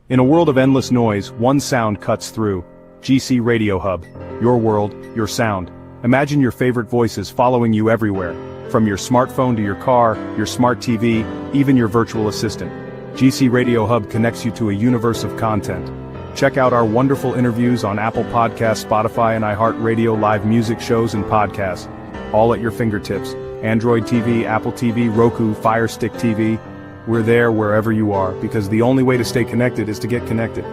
In a world of endless noise, one sound cuts through. GC Radio Hub. Your world, your sound. Imagine your favorite voices following you everywhere. From your smartphone to your car, your smart TV, even your virtual assistant. GC Radio Hub connects you to a universe of content. Check out our wonderful interviews on Apple Podcasts, Spotify, and iHeartRadio, live music shows and podcasts. All at your fingertips. Android TV, Apple TV, Roku, Fire Stick TV. We're there wherever you are, because the only way to stay connected is to get connected.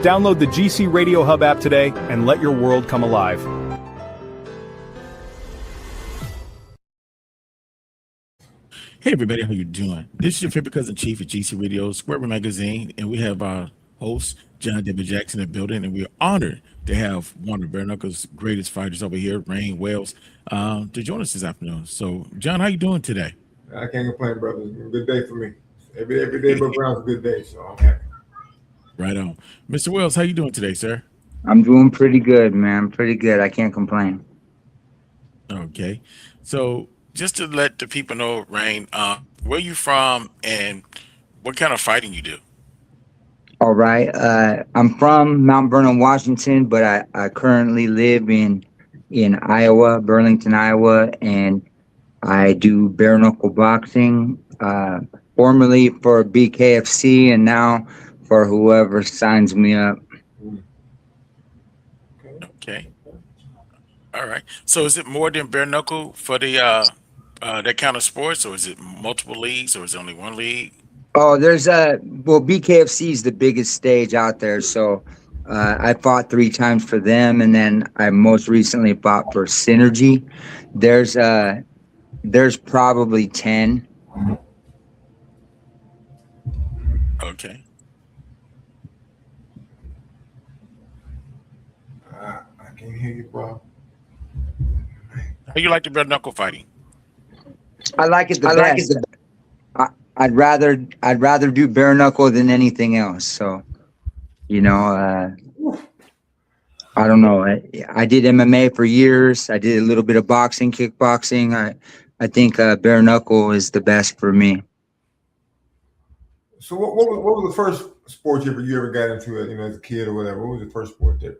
Download the GC Radio Hub app today and let your world come alive. Hey everybody, how you doing? This is your favorite cousin Chief at GC Radio, Square Magazine, and we have our host, John David Jackson, in the building, and we are honored to have one of bare knuckles' greatest fighters over here, Rain Wells, to join us this afternoon. So, John, how you doing today? I can't complain, brother. It's been a good day for me. Every day above ground is a good day, so I'm happy. Right on. Mr. Wells, how you doing today, sir? I'm doing pretty good, man. Pretty good. I can't complain. Okay. So, just to let the people know, Rain, where you from and what kind of fighting you do? All right. I'm from Mount Vernon, Washington, but I currently live in Iowa, Burlington, Iowa, and I do bare knuckle boxing, formerly for BKFC and now for whoever signs me up. Okay. All right. So is it more than bare knuckle for the that kind of sports, or is it multiple leagues, or is it only one league? Oh, there's BKFC is the biggest stage out there. So I fought 3 times for them, and then I most recently fought for Synergy. There's probably 10. Okay. I can't hear you, bro. How you like the bare knuckle fighting? I like it the best. I'd rather do bare knuckle than anything else. So, you know, I don't know. I did MMA for years. I did a little bit of boxing, kickboxing. I think bare knuckle is the best for me. So what was the first sport you ever got into, as a kid or whatever? What was the first sport there?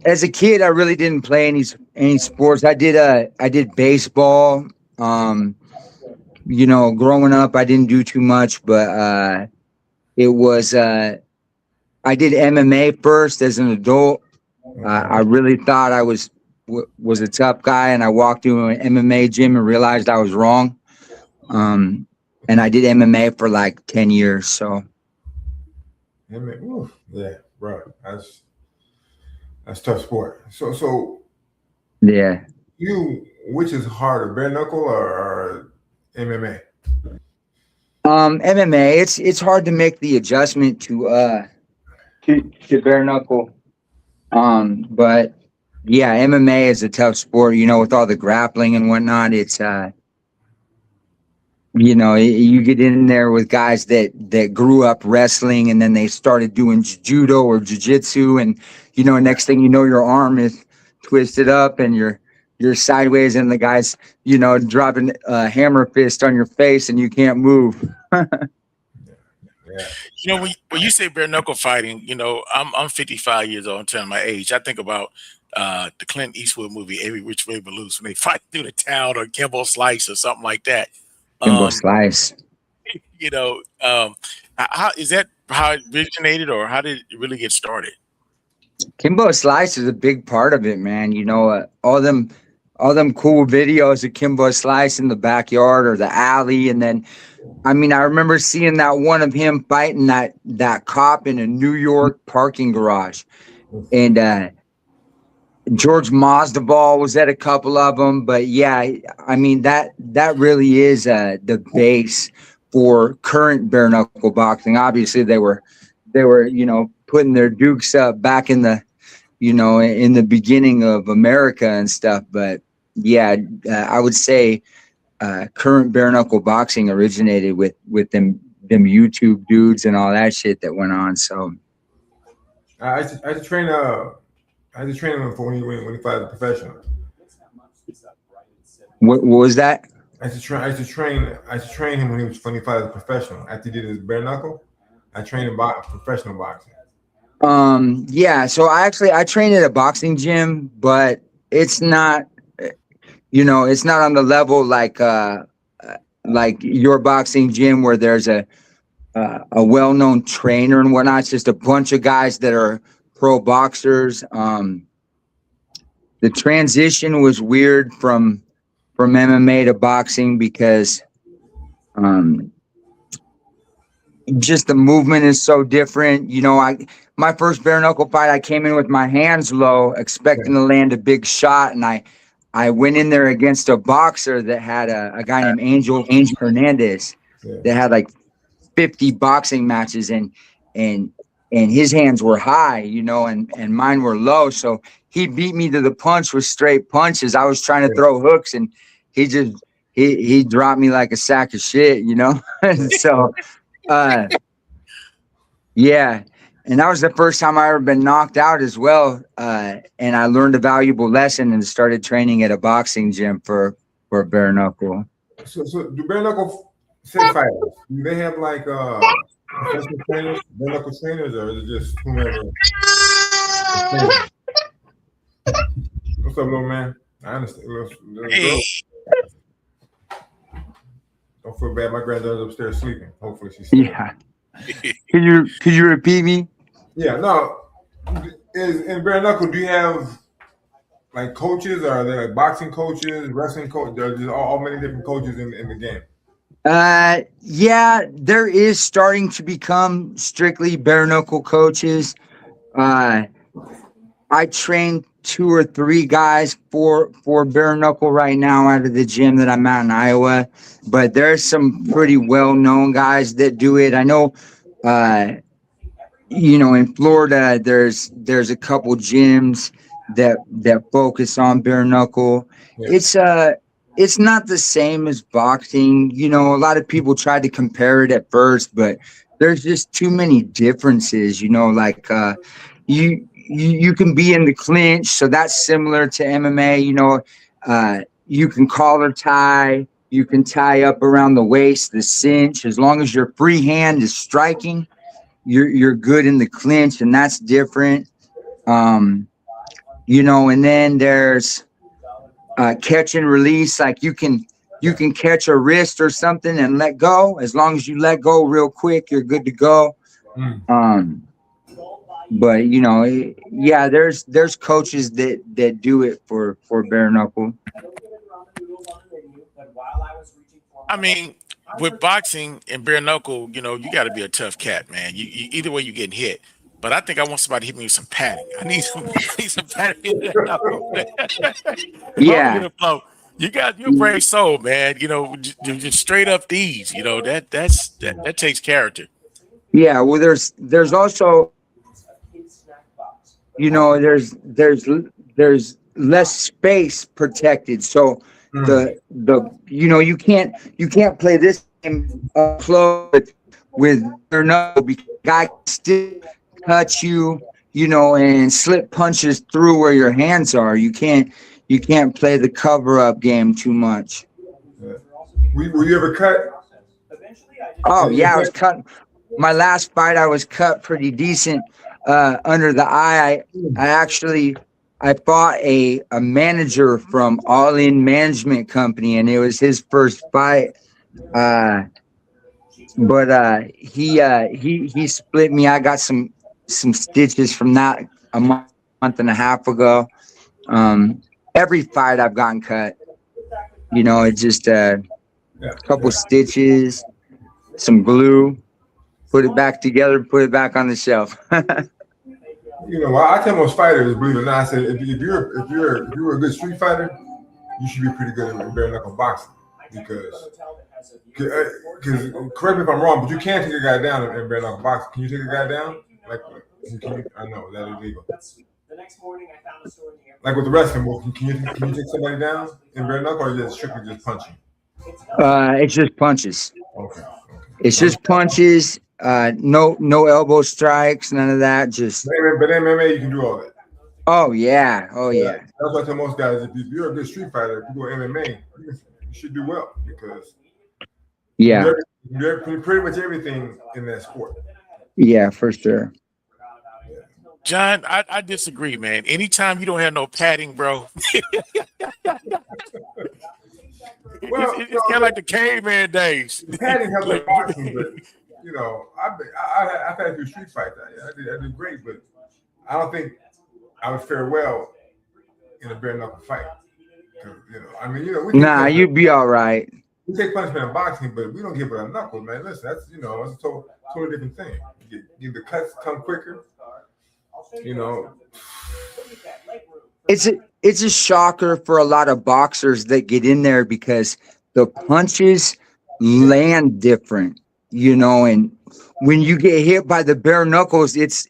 As a kid, I really didn't play any sports. I did baseball. Growing up, I didn't do too much, but I did MMA first as an adult. I really thought I was a tough guy, and I walked into an MMA gym and realized I was wrong. And I did MMA for like 10 years. So, yeah, bro, that's tough sport. So yeah. Which is harder, bare knuckle or MMA? MMA. It's hard to make the adjustment to bare knuckle. But yeah, MMA is a tough sport. With all the grappling and whatnot. It's you get in there with guys that grew up wrestling and then they started doing judo or jiu-jitsu, and next thing you know, your arm is twisted up and you're sideways, and the guy's dropping a hammer fist on your face and you can't move. Yeah. When you say bare knuckle fighting, I'm 55 years old. I'm telling my age. I think about the Clint Eastwood movie Every Which Way But Loose, when they fight through the town, or Kimbo Slice or something like that. Kimbo Slice. How is that? How it originated, or how did it really get started? Kimbo Slice is a big part of it, man. All them cool videos of Kimbo Slice in the backyard or the alley, and then, I remember seeing that one of him fighting that cop in a New York parking garage, and George Masvidal was at a couple of them. But yeah, that really is the base for current bare knuckle boxing. Obviously, they were putting their dukes up back in the in the beginning of America and stuff. But yeah, I would say current bare knuckle boxing originated with them YouTube dudes and all that shit that went on. So I used to train him for when he fights a professional. What was that? I used to train him when he was 25 as a professional. After he did his bare knuckle, I trained him professional boxing. Yeah, so I train at a boxing gym, but it's not, it's not on the level like your boxing gym where there's a well-known trainer and whatnot. It's just a bunch of guys that are pro boxers. The transition was weird from MMA to boxing because just the movement is so different. My first bare knuckle fight, I came in with my hands low, expecting to land a big shot, and I went in there against a boxer that had a guy named Angel Hernandez that had like 50 boxing matches, and his hands were high, and mine were low. So he beat me to the punch with straight punches. I was trying to throw hooks, and he dropped me like a sack of shit, So yeah. And that was the first time I ever been knocked out as well. And I learned a valuable lesson and started training at a boxing gym for bare knuckle. So do bare knuckle fighters, do they have like professional trainers, bare knuckle trainers, or is it just whomever? What's up, little man? I understand. Little Hey. Don't feel bad. My granddaughter's upstairs sleeping. Hopefully she's sleeping. Yeah. Could you repeat me? Yeah, no. In bare knuckle, do you have like coaches? Or are there like boxing coaches, wrestling coaches? There's all many different coaches in the game. Yeah, there is starting to become strictly bare knuckle coaches. I train 2 or 3 guys for bare knuckle right now out of the gym that I'm at in Iowa, but there's some pretty well-known guys that do it. I know, in Florida, there's a couple gyms that focus on bare knuckle. Yeah. It's not the same as boxing. A lot of people tried to compare it at first, but there's just too many differences. You can be in the clinch, so that's similar to MMA. You can collar tie, you can tie up around the waist, the cinch. As long as your free hand is striking, you're good in the clinch, and that's different. And then there's catch and release. Like you can catch a wrist or something and let go. As long as you let go real quick, you're good to go. But yeah, there's coaches that do it for bare knuckle. I mean, with boxing and bare knuckle, you got to be a tough cat, man. You either way, you're getting hit. But I think I want somebody to hit me with some padding. I need some padding. Yeah. You're a brave soul, man. Just straight up these. That takes character. Yeah. Well, there's also, there's less space protected. So you can't play this game up close with bare knuckle because guy can still touch you, and slip punches through where your hands are. You can't play the cover up game too much. Were you ever cut? Oh yeah, I was cut. My last fight, I was cut pretty decent under the eye. I fought a manager from All In Management Company, and it was his first fight. But he split me. I got some stitches from that a month and a half ago. Every fight I've gotten cut. It's just a couple stitches, some glue, put it back together, put it back on the shelf. I tell most fighters, believe it or not, I said if you're a good street fighter, you should be pretty good in bare knuckle boxing because correct me if I'm wrong, but you can't take a guy down in bare knuckle boxing. Can you take a guy down? I know that is illegal. Like with the wrestling, can you take somebody down in bare knuckle, or is it strictly just punching? It's just punches. Okay. It's just punches. No elbow strikes, none of that. Just. But MMA, you can do all that. Oh yeah. That's why I tell most guys, if you're a good street fighter, if you go MMA, you should do well because Yeah. you're pretty much everything in that sport. Yeah, for sure. John, I disagree, man. Anytime you don't have no padding, bro, Well, it's kind of like the caveman days. the padding helps like boxing, but you know, I've had a few street fights. I did great, but I don't think I would fare well in a bare knuckle fight. You know, I mean, you know, Nah, you'd be all right. we take punishment in boxing, but we don't give it a knuckle, man. Listen, that's that's a totally different thing. The cuts come quicker. You know, It's a shocker for a lot of boxers that get in there because the punches land different, and when you get hit by the bare knuckles, it's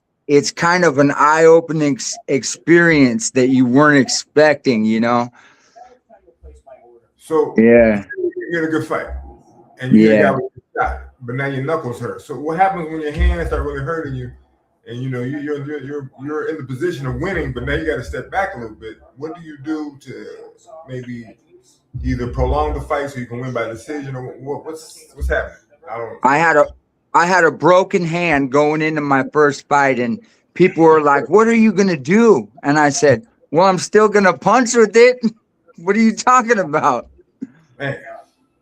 kind of an eye-opening experience that you weren't expecting, So Yeah. you had a good fight, and you got what you shot, but now your knuckles hurt. So what happens when your hands start really hurting you, and you're in the position of winning, but now you got to step back a little bit? What do you do to maybe either prolong the fight so you can win by decision, or what's happening? I had a broken hand going into my first fight, and people were like, "What are you gonna do?" And I said, "Well, I'm still gonna punch with it." What are you talking about? Man,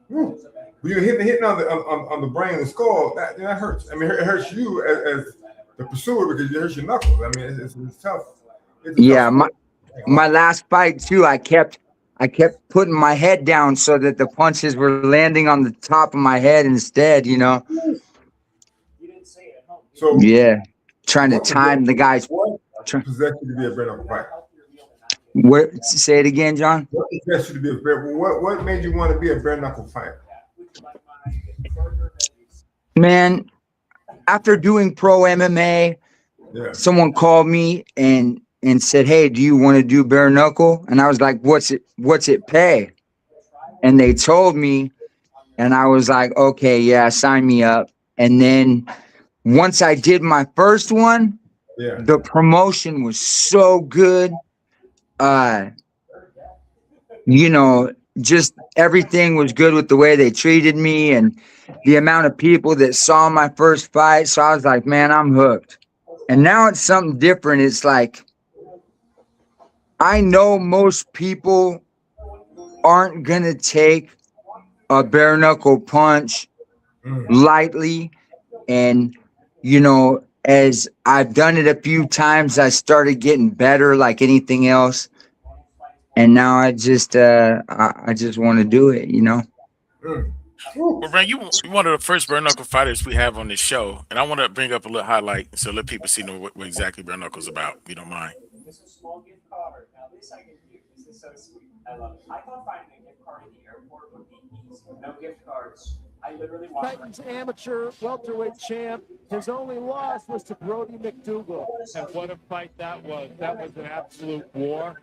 woo. When you're hitting on the brain and the skull, that hurts. I mean, it hurts you as the pursuer because it hurts your knuckles. I mean, it's tough. My last fight too, I kept putting my head down so that the punches were landing on the top of my head instead, So trying to time the guys. What possessed you to be a bare knuckle fighter? Say it again, John. What possessed you to be a bare? What made you want to be a bare knuckle fighter? Man, after doing pro MMA, someone called me and said, "Hey, do you want to do bare knuckle?" And I was like, "What's it pay?" And they told me, and I was like, "Okay, yeah, sign me up." And then once I did my first one, the promotion was so good. Just everything was good with the way they treated me and the amount of people that saw my first fight. So I was like, man, I'm hooked. And now it's something different. It's like, I know most people aren't going to take a bare knuckle punch lightly. And, as I've done it a few times, I started getting better like anything else. And now I just want to do it, Well, Brand, you one of the first bare knuckle fighters we have on this show, and I want to bring up a little highlight so let people see what exactly bare knuckle's about, if you don't mind. This is a small gift card. Now this I can do. This is so sweet. I love it. I thought finding a gift card at the airport would be easy. No gift cards. I literally want Titans amateur welterweight champ. His only loss was to Brody McDougal. And what a fight that was. That was an absolute war.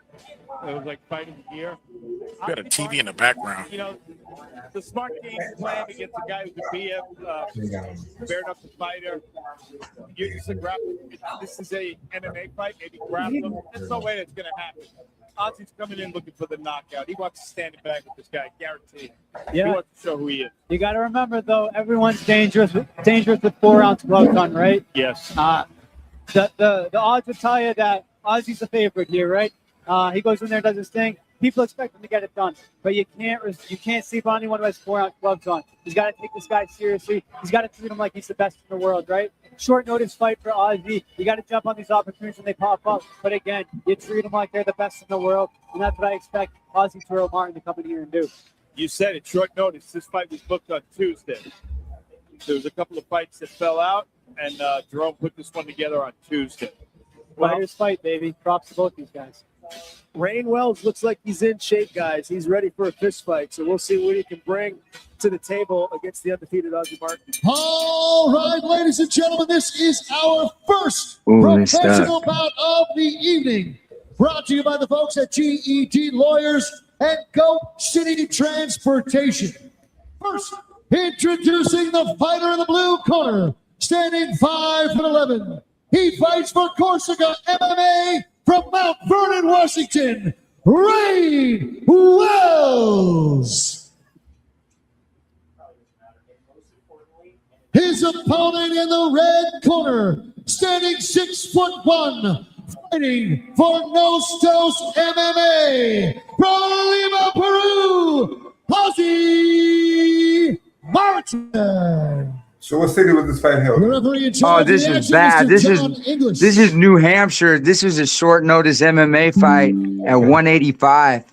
It was like fighting here. You got a TV in the background. The smart game plan against a guy who's a BF bare knuckle fighter. This is a MMA fight, maybe grapple him. There's no way that's going to happen. Ozzy's coming in looking for the knockout. He wants to stand back with this guy, guaranteed. Yeah. He wants to show who he is. You got to remember, though, everyone's dangerous with 4-ounce gloves on, right? Yes. The odds would tell you that Ozzy's the favorite here, right? He goes in there, does his thing. People expect him to get it done, but you can't sleep on anyone who has 4-ounce gloves on. He's got to take this guy seriously. He's got to treat him like he's the best in the world, right? Short notice fight for Ozzy. You got to jump on these opportunities when they pop up. But again, you treat them like they're the best in the world, and that's what I expect Ozzy Terrell Martin to come in here and do. You said it, short notice. This fight was booked on Tuesday. There was a couple of fights that fell out, and Jerome put this one together on Tuesday. Fighters fight, baby. Props to both these guys. Rain Wells looks like he's in shape, guys. He's ready for a fist fight, so we'll see what he can bring to the table against the undefeated Ozzy Martin. All right, ladies and gentlemen, this is our first professional bout of the evening. Brought to you by the folks at GED Lawyers and Go City Transportation. First, introducing the fighter in the blue corner, standing 5'11". He fights for Corsica MMA from Mount Vernon, Washington, Rain Wells. his opponent in the red corner, standing 6'1", fighting for Nostos MMA, from Lima, Peru, Ozzy Martin. So what city was this fight held? The referee in Oh, charge of this the is action, bad. Mr. John English. This is New Hampshire. This was a short notice MMA fight at 185.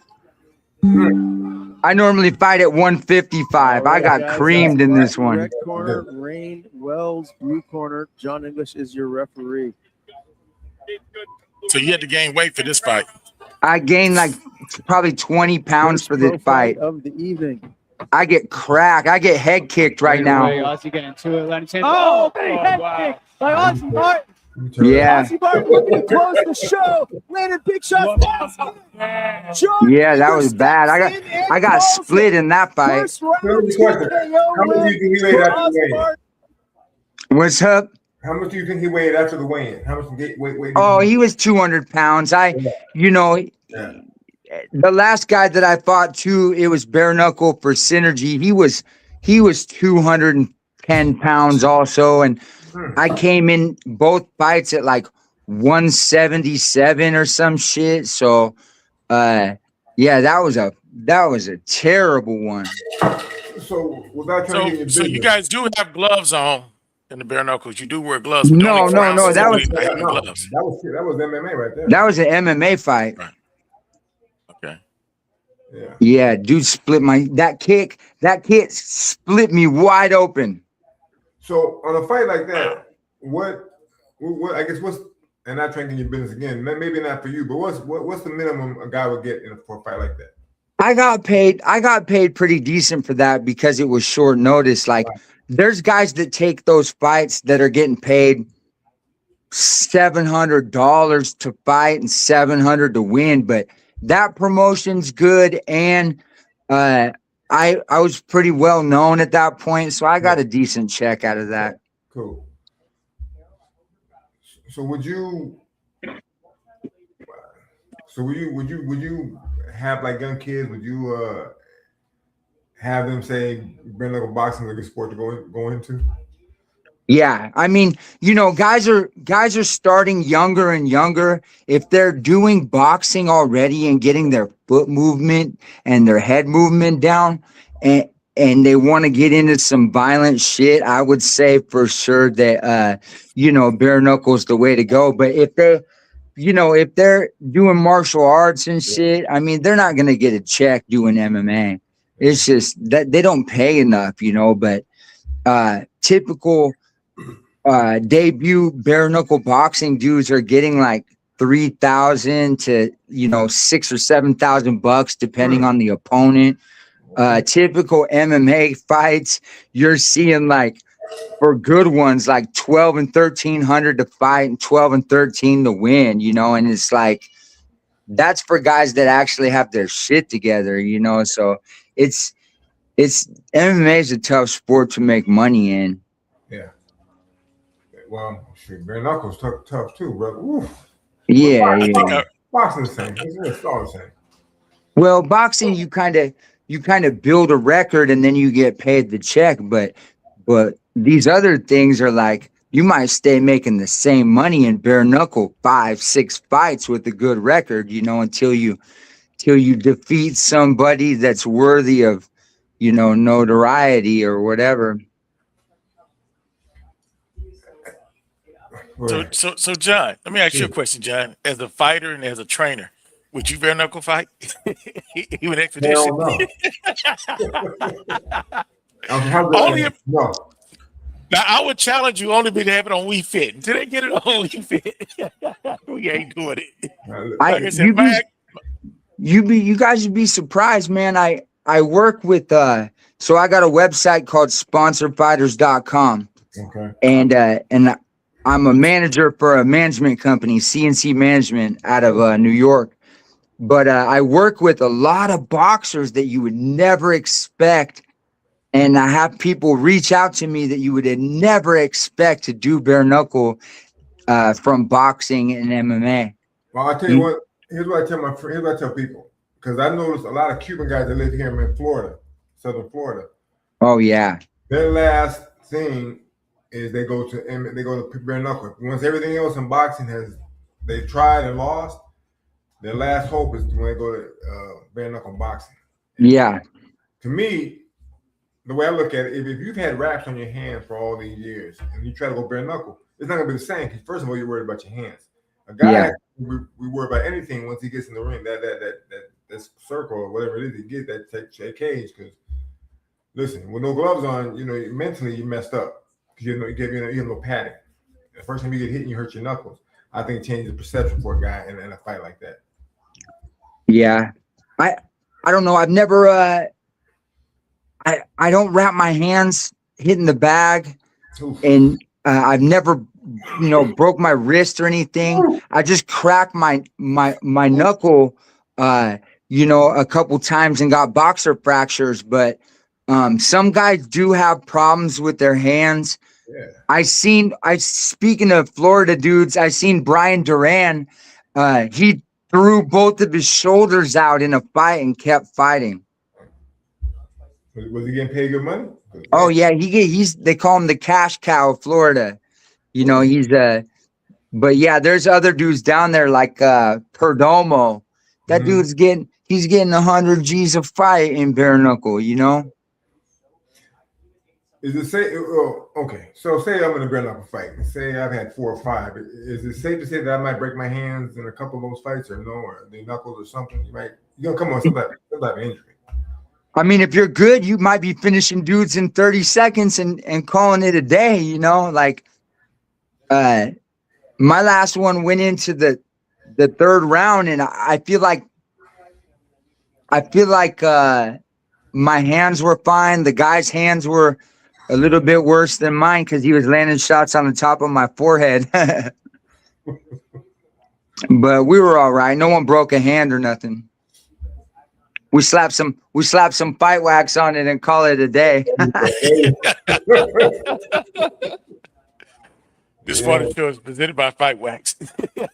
I normally fight at 155. I got creamed in this one. Red corner, Rain Wells. Blue corner, John English is your referee. So you had to gain weight for this fight. I gained like probably 20 pounds for this fight. Of the evening. I get cracked. I get head kicked right now. Ozzy getting into it. Oh, big head kick by Ozzy Martin. Yeah. Ozzy Martin looking to close the show. Landed big shots. Yeah, that was bad. I got split in that fight. How much do you think he weighed after the weigh-in? What's up? How much do you think he weighed after the weigh-in? How much weight? Oh, he was 200 pounds. The last guy that I fought too, it was bare knuckle for Synergy. He was 210 pounds also, and I came in both fights at like 177 or some shit. So, yeah, that was a terrible one. So without trying to get in your So you business- guys do have gloves on in the bare knuckles. You do wear gloves. but No, only no, rounds that is was- only having gloves. that was MMA right there. That was an MMA fight. Right. Okay. Yeah. Yeah, dude split that kick split me wide open. So on a fight like that, what I guess and not trying to get in your business again, maybe not for you, but what's the minimum a guy would get for a fight like that? I got paid pretty decent for that because it was short notice. Like there's guys that take those fights that are getting paid $700 to fight and $700 to win, but that promotion's good, and I was pretty well known at that point, so I got a decent check out of that. Cool. So would you have like young kids? Would you have them say bare knuckle boxing is a good sport to go into? Yeah, I mean, guys are starting younger and younger. If they're doing boxing already and getting their foot movement and their head movement down, and they want to get into some violent shit, I would say for sure that bare knuckles the way to go. But if they're doing martial arts and shit, I mean, they're not gonna get a check doing MMA. It's just that they don't pay enough, but typical debut bare knuckle boxing dudes are getting like $3,000 to $6,000 or $7,000 depending on the opponent. Typical MMA fights, you're seeing like for good ones like 12 and 1,300 to fight and 12 and 13 to win, and it's like that's for guys that actually have their shit together, so it's MMA is a tough sport to make money in. Yeah. Well, shit, bare knuckles tough too, brother. Oof. Yeah, Boxing the same. It's all the same. Well, boxing, you kind of build a record and then you get paid the check, but these other things are like you might stay making the same money in bare knuckle 5-6 fights with a good record, until you defeat somebody that's worthy of notoriety or whatever. So John, let me ask you a question, John. As a fighter and as a trainer, would you bare knuckle fight? Even expedition? Only if, no. Now I would challenge you only to have it on We Fit. Until they get it on We Fit, we ain't doing it. You guys would be surprised, man. I work with so I got a website called sponsorfighters.com. Okay. And I'm a manager for a management company, CNC Management, out of New York. But I work with a lot of boxers that you would never expect. And I have people reach out to me that you would never expect to do bare knuckle from boxing and MMA. Well, I'll tell you what. Here's what I tell my friends. Here's what I tell people. Because I noticed a lot of Cuban guys that live here in Florida, Southern Florida. Oh, yeah. Their last thing is they go to bare knuckle. Once everything else in boxing they tried and lost, their last hope is when they go to bare knuckle boxing. Yeah. To me, the way I look at it, if you've had wraps on your hands for all these years and you try to go bare knuckle, it's not gonna be the same. Because first of all, you're worried about your hands. A guy, we worry about anything once he gets in the ring. That circle or whatever it is he gets, that cage. Because listen, with no gloves on, mentally you messed up because you have no padding. The first time you get hit and you hurt your knuckles, I think it changes the perception for a guy in a fight like that. Yeah, I don't know. I've never I don't wrap my hands hitting the bag. Oof. And I've never, broke my wrist or anything. I just cracked my knuckle, a couple times and got boxer fractures. But some guys do have problems with their hands. Yeah. Speaking of Florida dudes, I seen Brian Duran. He threw both of his shoulders out in a fight and kept fighting. Was he getting paid good money? Oh yeah, they call him the cash cow of Florida. But yeah, there's other dudes down there like Perdomo. That dude's getting 100 G's a fight in bare knuckle, Is it say okay? So say I'm in a bare knuckle fight. Say I've had 4 or 5. Is it safe to say that I might break my hands in a couple of those fights, or no, or the knuckles or something? You're gonna come on some type of injury. I mean, if you're good, you might be finishing dudes in 30 seconds and calling it a day, my last one went into the 3rd round, and I feel like my hands were fine. The guy's hands were a little bit worse than mine because he was landing shots on the top of my forehead. But we were all right. No one broke a hand or nothing. We slapped some fight wax on it and call it a day. This part of the show is presented by Fight Wax.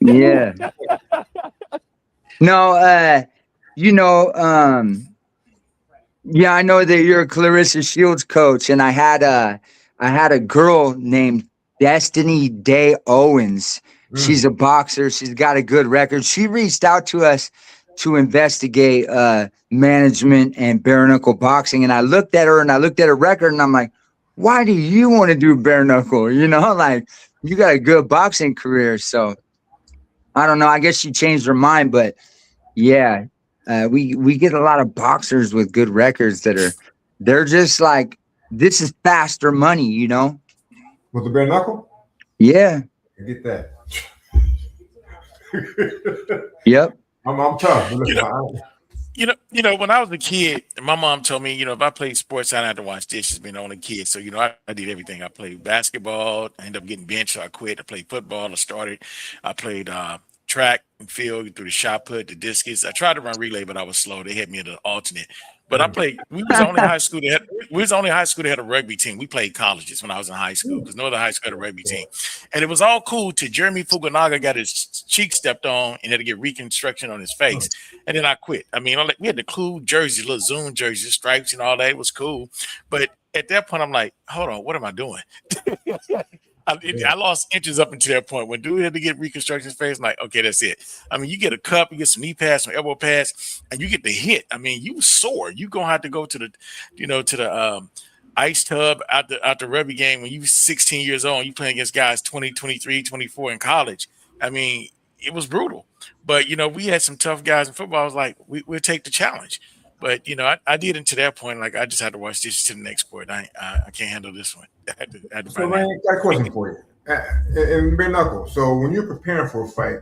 Yeah. No, yeah, I know that you're a Clarissa Shields coach, and I had a girl named Destiny Day Owens. She's a boxer. She's got a good record. She reached out to us to investigate management and bare knuckle boxing. And I looked at her and I looked at her record and I'm like, why do you want to do bare knuckle? Like you got a good boxing career. So I don't know. I guess she changed her mind, but yeah, we get a lot of boxers with good records they're just like, this is faster money, With the bare knuckle? Yeah. I get that. Yep. I'm tough. When I was a kid, my mom told me, if I played sports, I didn't have to wash dishes being the only kid. So, I did everything. I played basketball. I ended up getting benched, so I quit. I played football. I played track and field through the shot put, the discus. I tried to run relay, but I was slow. They had me at the alternate. But I played. We was the only high school that had a rugby team. We played colleges when I was in high school because no other high school had a rugby team, and it was all cool till Jeremy Fukunaga got his cheek stepped on and had to get reconstruction on his face, and then I quit. I mean, we had the cool jerseys, little Zoom jerseys, stripes, and all that. It was cool, but at that point, I'm like, hold on, what am I doing? I lost inches up until that point. When dude had to get reconstruction face, I'm like, okay, that's it. I mean, you get a cup, you get some knee pads, some elbow pads, and you get the hit. I mean, you sore. You gonna have to go to the, ice tub out the rugby game when you 16 years old and you playing against guys 20, 23, 24 in college. I mean, it was brutal. But we had some tough guys in football. I was like, we'll take the challenge. But I did it to that point. Like I just had to watch this to the next sport. I can't handle this one. I had to so, man, I got a question for you. And bare knuckle. So when you're preparing for a fight,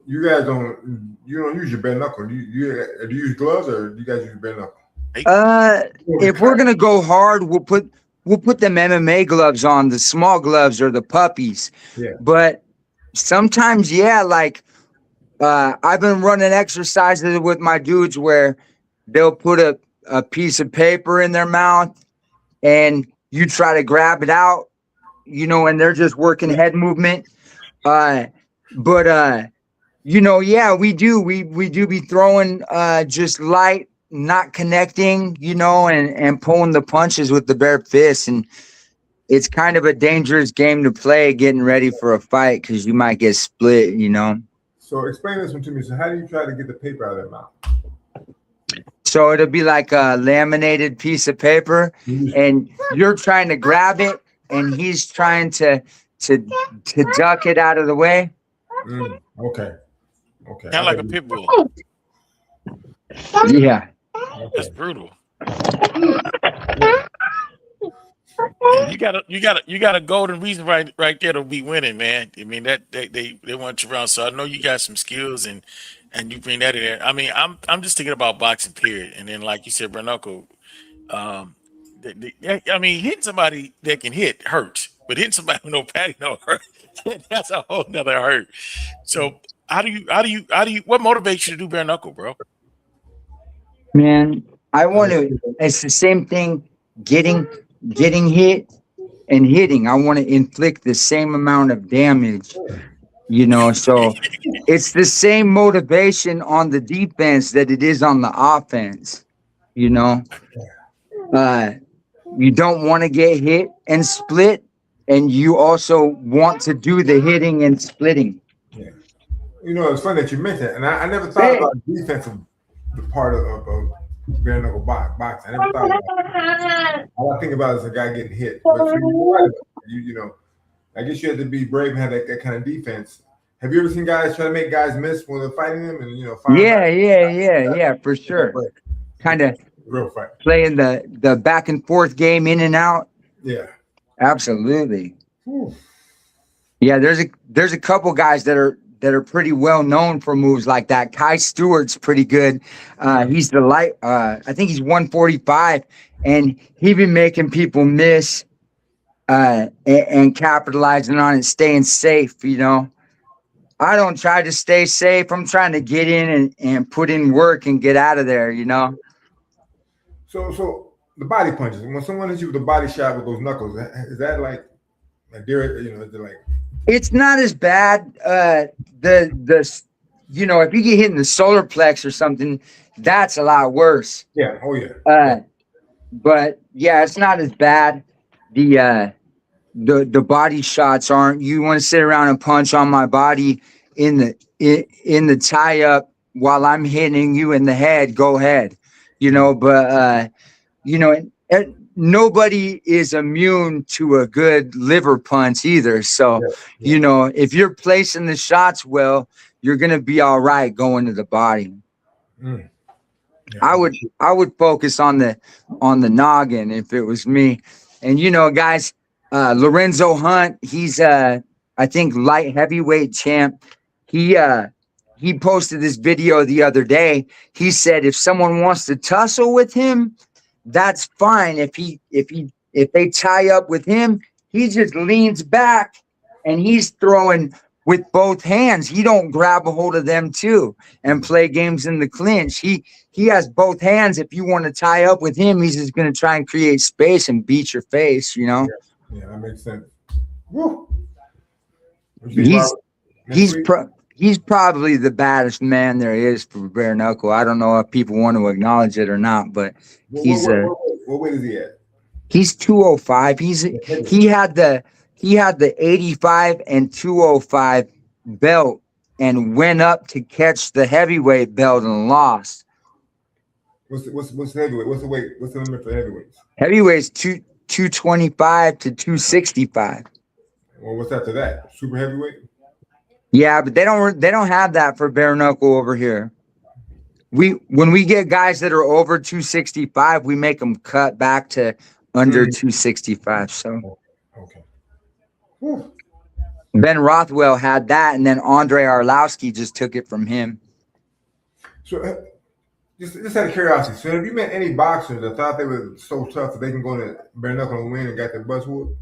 you guys don't use your bare knuckle. Do you use gloves or do you guys use bare knuckle? If we're gonna go hard, we'll put them MMA gloves on, the small gloves or the puppies. Yeah. But sometimes, like I've been running exercises with my dudes where they'll put a piece of paper in their mouth and you try to grab it out, and they're just working head movement. Yeah, we do. We do be throwing just light, not connecting, and pulling the punches with the bare fist. And it's kind of a dangerous game to play getting ready for a fight because you might get split, you know. So explain this one to me. So how do you try to get the paper out of their mouth? So it'll be like a laminated piece of paper, and you're trying to grab it, and he's trying to duck it out of the way. Okay. Okay. Kind of like a pit bull. Yeah. That's brutal. You got a golden reason right there to be winning, man. I mean that they want you around. So I know you got some skills and you bring that in there. I mean, I'm just thinking about boxing, period. And then like you said, Bernuckle, I mean, hitting somebody that can hit hurts, but hitting somebody with no padding don't hurt. That's a whole nother hurt. So how do you what motivates you to do bare knuckle, bro? Man, I want to. It's the same thing. Getting hit and hitting. I want to inflict the same amount of damage. You know, so it's the same motivation on the defense that it is on the offense. You know, you don't want to get hit and split, and you also want to do the hitting and splitting. Yeah. You know, it's funny that you mentioned that, and I never thought about the defensive part of bare knuckle boxing. I never thought about it. All I think about is a guy getting hit. But you know, I guess you have to be brave and have that kind of defense. Have you ever seen guys try to make guys miss when they're fighting them? And you know, yeah, for sure. Kind of real fight, playing the back and forth game, in and out. Yeah, absolutely. Whew. Yeah, there's a couple guys that are pretty well known for moves like that. Kai Stewart's pretty good. He's the light. I think he's 145, and he been making people miss and capitalizing on it, staying safe. You know, I don't try to stay safe. I'm trying to get in and put in work and get out of there. You know. So the body punches. When someone hits you with a body shot with those knuckles, is that like you know, like? It's not as bad. You know, if you get hit in the solar plex or something, that's a lot worse. Yeah. Oh yeah. But yeah, it's not as bad. The body shots aren't. You want to sit around and punch on my body in the tie up while I'm hitting you in the head? Go ahead. You know, but you know, nobody is immune to a good liver punch either. So, you know, if you're placing the shots well, you're going to be all right going to the body. Yeah. I would focus on the noggin if it was me. And, you know, guys, Lorenzo Hunt, he's I think light heavyweight champ. He posted this video the other day. He said if someone wants to tussle with him, that's fine. If they tie up with him, he just leans back and he's throwing with both hands. He don't grab a hold of them too and play games in the clinch. He has both hands. If you want to tie up with him, he's just going to try and create space and beat your face, you know? Yeah, that makes sense. Woo. He's probably the baddest man there is for bare knuckle. I don't know if people want to acknowledge it or not, but what weight is he at? He's 205. He had the 85 and 205 belt and went up to catch the heavyweight belt and lost. What's the heavyweight? What's the weight? What's the limit for heavyweights? Heavyweight's 225 to 265. Well, what's after that? Super heavyweight? Yeah, but they don't have that for bare knuckle over here. When we get guys that are over 265, we make them cut back to under 265. So okay. Whew. Ben Rothwell had that, and then Andre Arlovsky just took it from him. So just out of curiosity, so have you met any boxers that thought they were so tough that they can go to bare knuckle and win and got their butts whooped?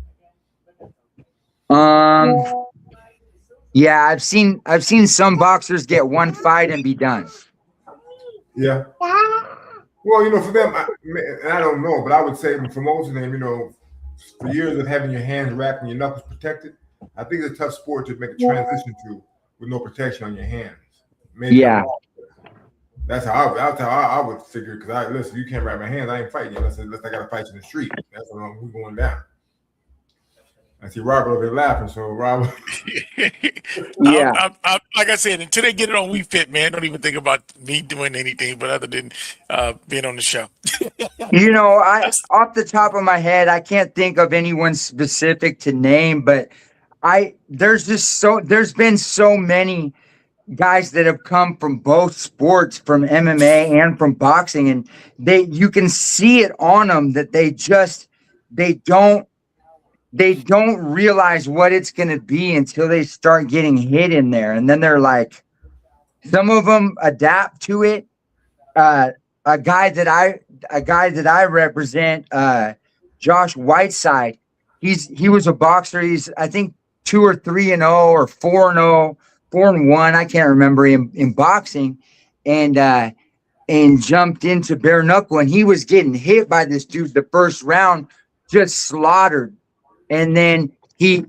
Yeah, I've seen some boxers get one fight and be done. Yeah. Well, you know, for them, I don't know, but I would say for most of them, you know, for years of having your hands wrapped and your knuckles protected, I think it's a tough sport to make a transition to with no protection on your hands. Maybe yeah. That's how I would figure. Because listen, you can't wrap my hands. I ain't fighting you unless I got to fight you in the street. That's when we're going down. I see Robert over there laughing. So Robert, Yeah. Like I said, until they get it on We Fit, man, don't even think about me doing anything, but other than being on the show. You know, off the top of my head, I can't think of anyone specific to name, but there's been so many guys that have come from both sports, from MMA and from boxing, and you can see it on them that they don't realize what it's going to be until they start getting hit in there. And then they're like, some of them adapt to it. A guy that I represent, Josh Whiteside, he was a boxer. He's, I think, 2 or 3-0 or 4-0, 4-1. I can't remember, in boxing, and jumped into bare knuckle, and he was getting hit by this dude the first round, just slaughtered. And then he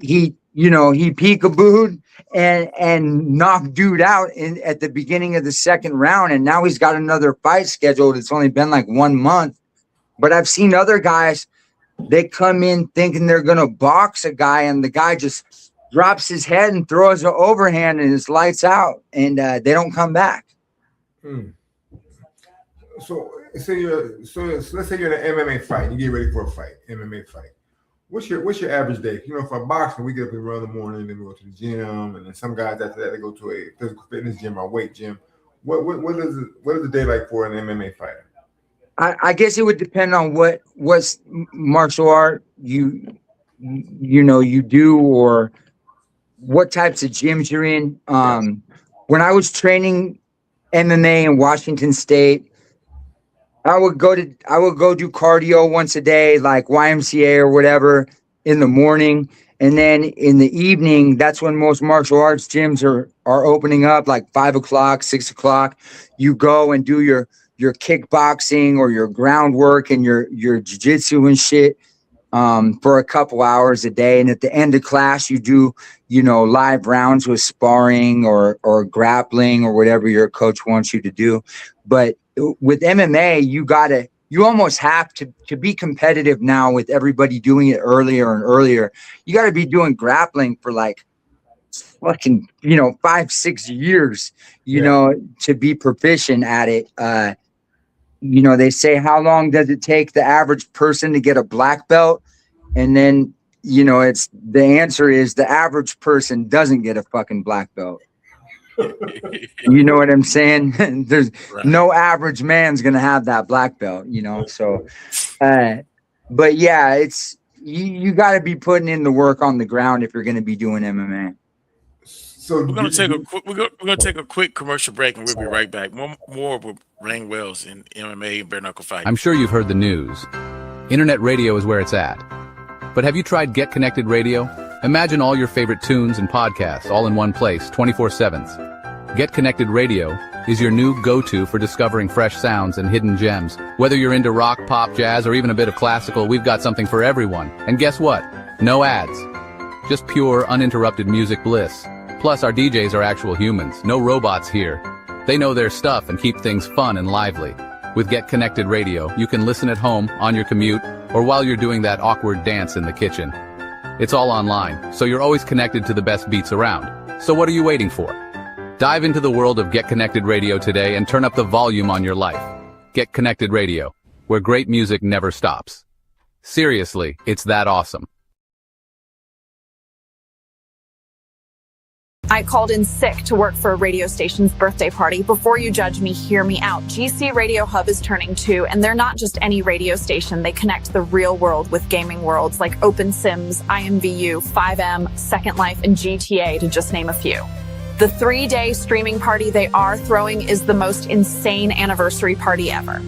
peekabooed and knocked dude out at the beginning of the second round. And now he's got another fight scheduled. It's only been like 1 month. But I've seen other guys, they come in thinking they're going to box a guy, and the guy just drops his head and throws an overhand, and it's lights out, and they don't come back. So let's say you're in an MMA fight. You get ready for a fight, MMA fight. What's your average day? You know, for boxing, we get up and run in the morning, then we go to the gym, and then some guys after that they go to a physical fitness gym or weight gym. What is the day like for an MMA fighter? I guess it would depend on what martial art you do, or what types of gyms you're in. When I was training MMA in Washington State, I would go do cardio once a day, like YMCA or whatever, in the morning. And then in the evening, that's when most martial arts gyms are opening up, like 5 o'clock, 6 o'clock. You go and do your kickboxing or your groundwork and your jiu-jitsu and shit for a couple hours a day. And at the end of class, you do, live rounds with sparring or grappling or whatever your coach wants you to do. But with MMA, you almost have to be competitive now, with everybody doing it earlier and earlier. You got to be doing grappling for like fucking, 5-6 years, to be proficient at it. They say, how long does it take the average person to get a black belt? And then, the answer is the average person doesn't get a fucking black belt. You know what I'm saying? There's no average man's gonna have that black belt, so but yeah, it's you got to be putting in the work on the ground if you're going to be doing MMA. So we're gonna take a quick commercial break, and we'll be right back. More with Rain Wells in MMA and bare knuckle fighting. I'm sure you've heard the news. Internet radio is where it's at. But have you tried Get Connected Radio? Imagine all your favorite tunes and podcasts all in one place, 24/7. Get Connected Radio is your new go-to for discovering fresh sounds and hidden gems. Whether you're into rock, pop, jazz, or even a bit of classical, we've got something for everyone. And guess what? No ads. Just pure, uninterrupted music bliss. Plus, our DJs are actual humans, no robots here. They know their stuff and keep things fun and lively. With Get Connected Radio, you can listen at home, on your commute, or while you're doing that awkward dance in the kitchen. It's all online, so you're always connected to the best beats around. So what are you waiting for? Dive into the world of Get Connected Radio today and turn up the volume on your life. Get Connected Radio, where great music never stops. Seriously, it's that awesome. I called in sick to work for a radio station's birthday party. Before you judge me, hear me out. GC Radio Hub is turning 2, and they're not just any radio station. They connect the real world with gaming worlds like OpenSims, IMVU, 5M, Second Life, and GTA, to just name a few. The 3-day streaming party they are throwing is the most insane anniversary party ever.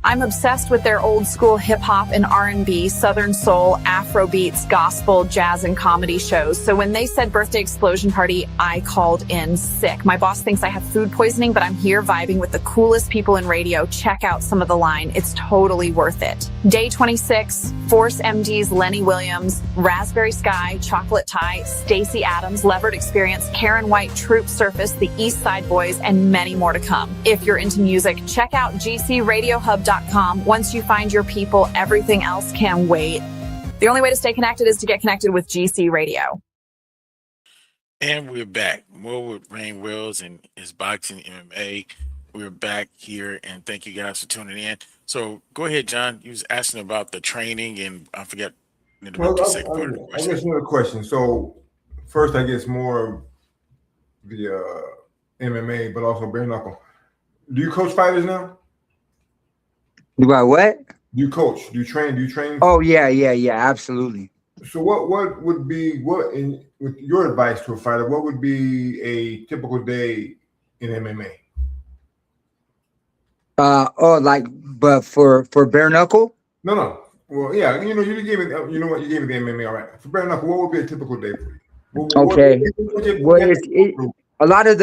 I'm obsessed with their old school hip hop and R&B, Southern soul, Afro beats, gospel, jazz, and comedy shows. So when they said birthday explosion party, I called in sick. My boss thinks I have food poisoning, but I'm here vibing with the coolest people in radio. Check out some of the line. It's totally worth it. Day 26, Force MD's Lenny Williams, Raspberry Sky, Chocolate Tie, Stacey Adams, Levered Experience, Karen White, Troop Surface, the East Side Boys, and many more to come. If you're into music, check out GCRadioHub.com. Once you find your people, everything else can wait. The only way to stay connected is to get connected with GC Radio. And we're back. More with Rain Wells and his boxing MMA. We're back here, and thank you guys for tuning in. So go ahead, John. You was asking about the training, and I forgot the second part of the question. I guess another question. So first, I guess more of the MMA, but also bare knuckle. Do you coach fighters now? Do I what? Do you coach? Do you train? Do you train? Oh yeah, absolutely. So what would be with your advice to a fighter? What would be a typical day in MMA? But for bare knuckle? No. Well, yeah, you gave me the MMA. All right. For bare knuckle, what would be a typical day for you? Okay. A lot of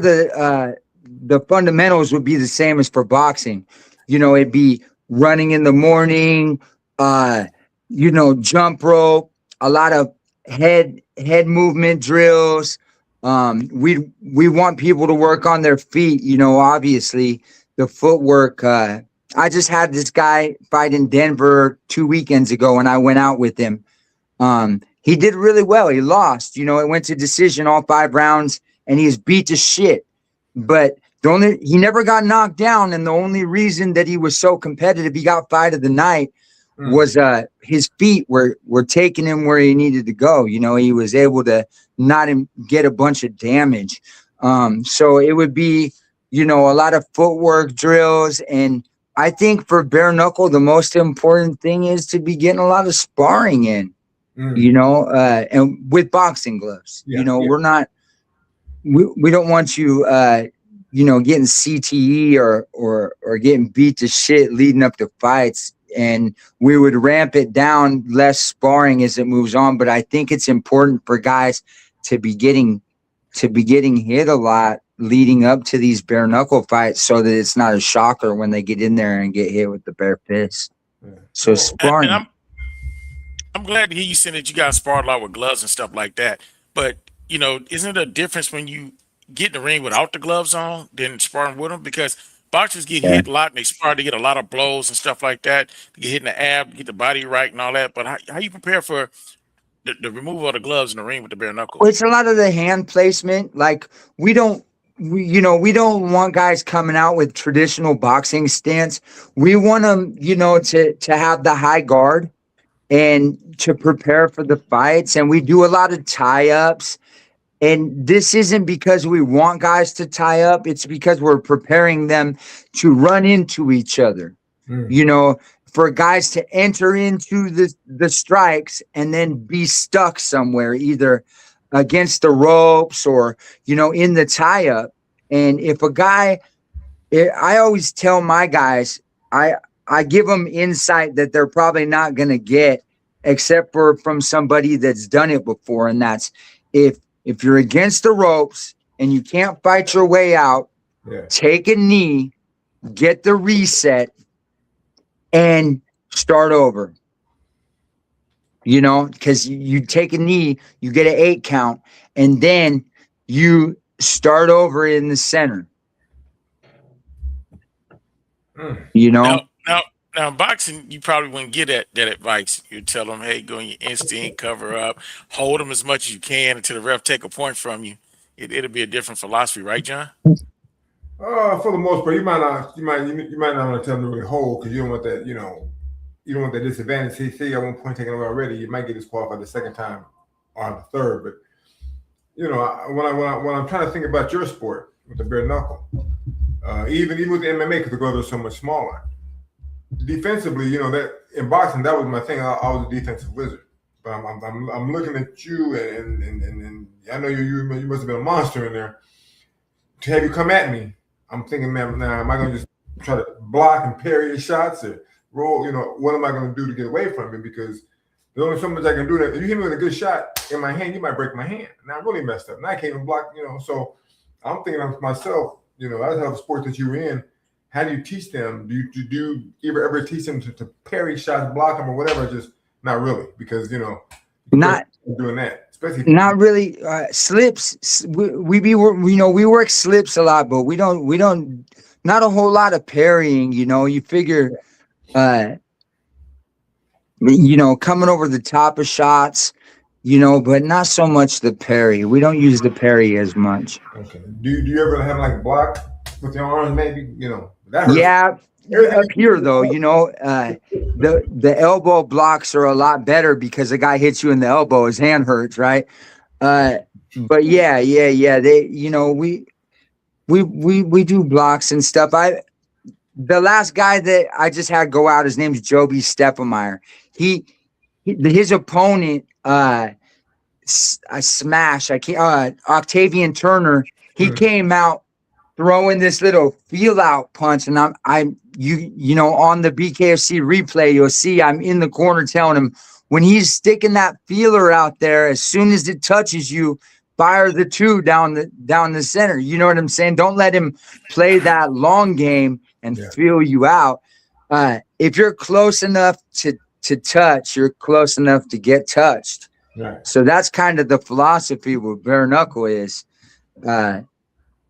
the fundamentals would be the same as for boxing. It'd be running in the morning, jump rope, a lot of head movement drills. We want people to work on their feet, obviously the footwork. I just had this guy fight in Denver 2 weekends ago, and I went out with him. He did really well. He lost, it went to decision all 5 rounds, and he was beat to shit. But he never got knocked down, and the only reason that he was so competitive, he got fight of the night, was his feet were taking him where he needed to go. He was able to not get a bunch of damage. So it would be, a lot of footwork drills. And I think for bare knuckle, the most important thing is to be getting a lot of sparring in, and with boxing gloves. We're not, we don't want you, getting CTE or getting beat to shit leading up to fights. And we would ramp it down, less sparring as it moves on. But I think it's important for guys to be getting hit a lot leading up to these bare knuckle fights, so that it's not a shocker when they get in there and get hit with the bare fist. So sparring. And I'm glad to hear you saying that you guys sparred a lot with gloves and stuff like that. But isn't it a difference when you get in the ring without the gloves on than sparring with them? Because boxers get hit a lot, and they spar to get a lot of blows and stuff like that, to get hit in the ab, get the body right and all that. But how you prepare for the removal of the gloves in the ring with the bare knuckles? Well, it's a lot of the hand placement. Like we don't want guys coming out with traditional boxing stance. We want them, to have the high guard and to prepare for the fights. And we do a lot of tie-ups. And this isn't because we want guys to tie up. It's because we're preparing them to run into each other, for guys to enter into the strikes and then be stuck somewhere, either against the ropes or, in the tie-up. And if a guy, I always tell my guys, I give them insight that they're probably not going to get except for from somebody that's done it before. And that's if you're against the ropes and you can't fight your way out, take a knee, get the reset, and start over. Because you take a knee, you get an 8 count, and then you start over in the center. Now, boxing, you probably wouldn't get that advice. You tell them, hey, go on your instinct, cover up, hold them as much as you can until the ref take a point from you. It'll be a different philosophy, right, John? For the most part, you might not want to tell them to really hold, because you don't want that, you don't want that disadvantage. Say at one point taken away already, you might get disqualified the second time or the third. But when I'm trying to think about your sport with the bare knuckle, even with the MMA, because the gloves are so much smaller. Defensively, that in boxing, that was my thing. I was a defensive wizard. But I'm looking at you, and I know you must have been a monster in there. To have you come at me, I'm thinking, man, now am I going to just try to block and parry your shots or roll? What am I going to do to get away from it? Because there's only so much I can do. That if you hit me with a good shot in my hand, you might break my hand. Now I'm really messed up. Now I can't even block. So I'm thinking of myself. That's how the sport that you're in. How do you teach them? Do you ever teach them to parry shots, block them, or whatever? Just not really, because not doing that. Especially not really. Slips. We work slips a lot, but we don't. Not a whole lot of parrying. You figure. you know, coming over the top of shots, you know, but not so much the parry. We don't use the parry as much. Okay. Do you ever have like block with your arms? Maybe that hurts. Yeah, up here though, you know, the elbow blocks are a lot better because the guy hits you in the elbow, his hand hurts, right? But yeah. They, you know, we do blocks and stuff. The last guy that I just had go out, his name's Joby Steppenmeyer. His opponent, I smash. Octavian Turner. He came out throwing this little feel out punch, and you know, on the BKFC replay, you'll see I'm in the corner telling him when he's sticking that feeler out there, as soon as it touches you, fire the 2 down the center. You know what I'm saying? Don't let him play that long game and feel you out. If you're close enough to touch, you're close enough to get touched. Right. So that's kind of the philosophy with bare knuckle is,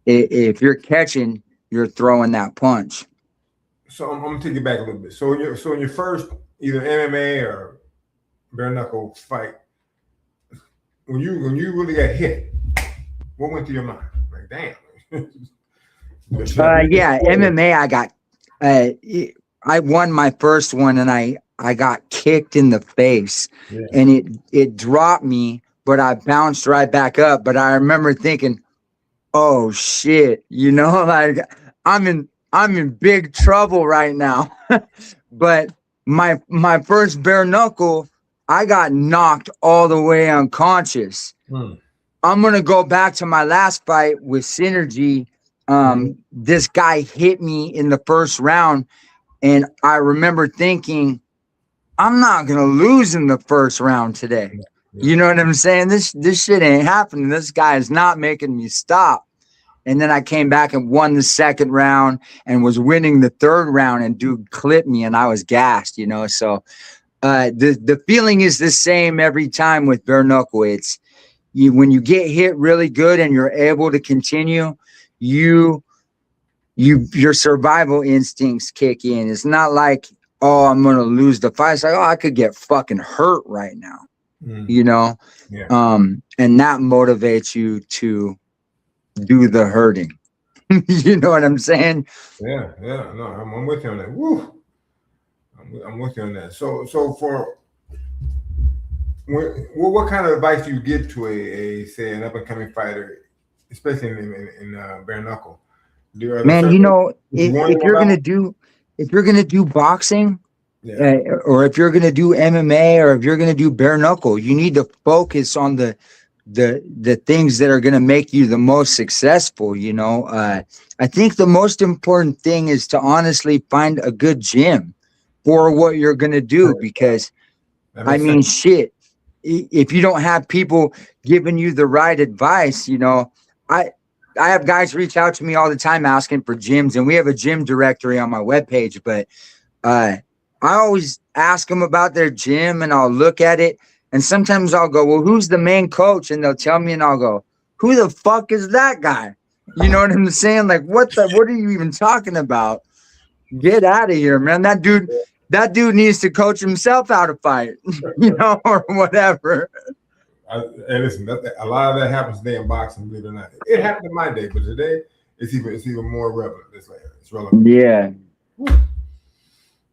if you're catching, you're throwing that punch. So I'm gonna take it back a little bit. So in your first either MMA or bare knuckle fight, when you really got hit, what went through your mind? Like, damn. Yeah, MMA. I won my first one, and I got kicked in the face, and it dropped me, but I bounced right back up. But I remember thinking, oh shit, you know, like I'm in big trouble right now. But my first bare knuckle, I got knocked all the way unconscious. I'm gonna go back to my last fight with Synergy. This guy hit me in the first round, and I remember thinking, I'm not gonna lose in the first round today. You know what I'm saying? This shit ain't happening. This guy is not making me stop. And then I came back and won the second round and was winning the third round, and dude clipped me and I was gassed, you know? So the feeling is the same every time with bare knuckle. It's when you get hit really good and you're able to continue, your survival instincts kick in. It's not like, oh, I'm going to lose the fight. It's like, oh, I could get fucking hurt right now, you know? Yeah. And that motivates you to do the hurting. You know what I'm saying? Yeah. No, I'm with you on that. Woo. I'm with you on that. So for what kind of advice do you give to say an up and coming fighter, especially in bare knuckle? Man, you know, if you're gonna do boxing, or if you're gonna do MMA, or if you're gonna do bare knuckle, you need to focus on the things that are gonna make you the most successful. You know, I think the most important thing is to honestly find a good gym for what you're gonna do, because I mean, shit, if you don't have people giving you the right advice, you know, I have guys reach out to me all the time asking for gyms, and we have a gym directory on my webpage, but I always ask them about their gym, and I'll look at it, and sometimes I'll go, well, who's the main coach? And they'll tell me, and I'll go, who the fuck is that guy? You know what I'm saying? Like, what are you even talking about? Get out of here, man. That dude needs to coach himself how to fight, you know, or whatever. And listen, a lot of that happens today in boxing, believe it or not. It happened in my day, but today it's even more relevant. It's relevant. Yeah.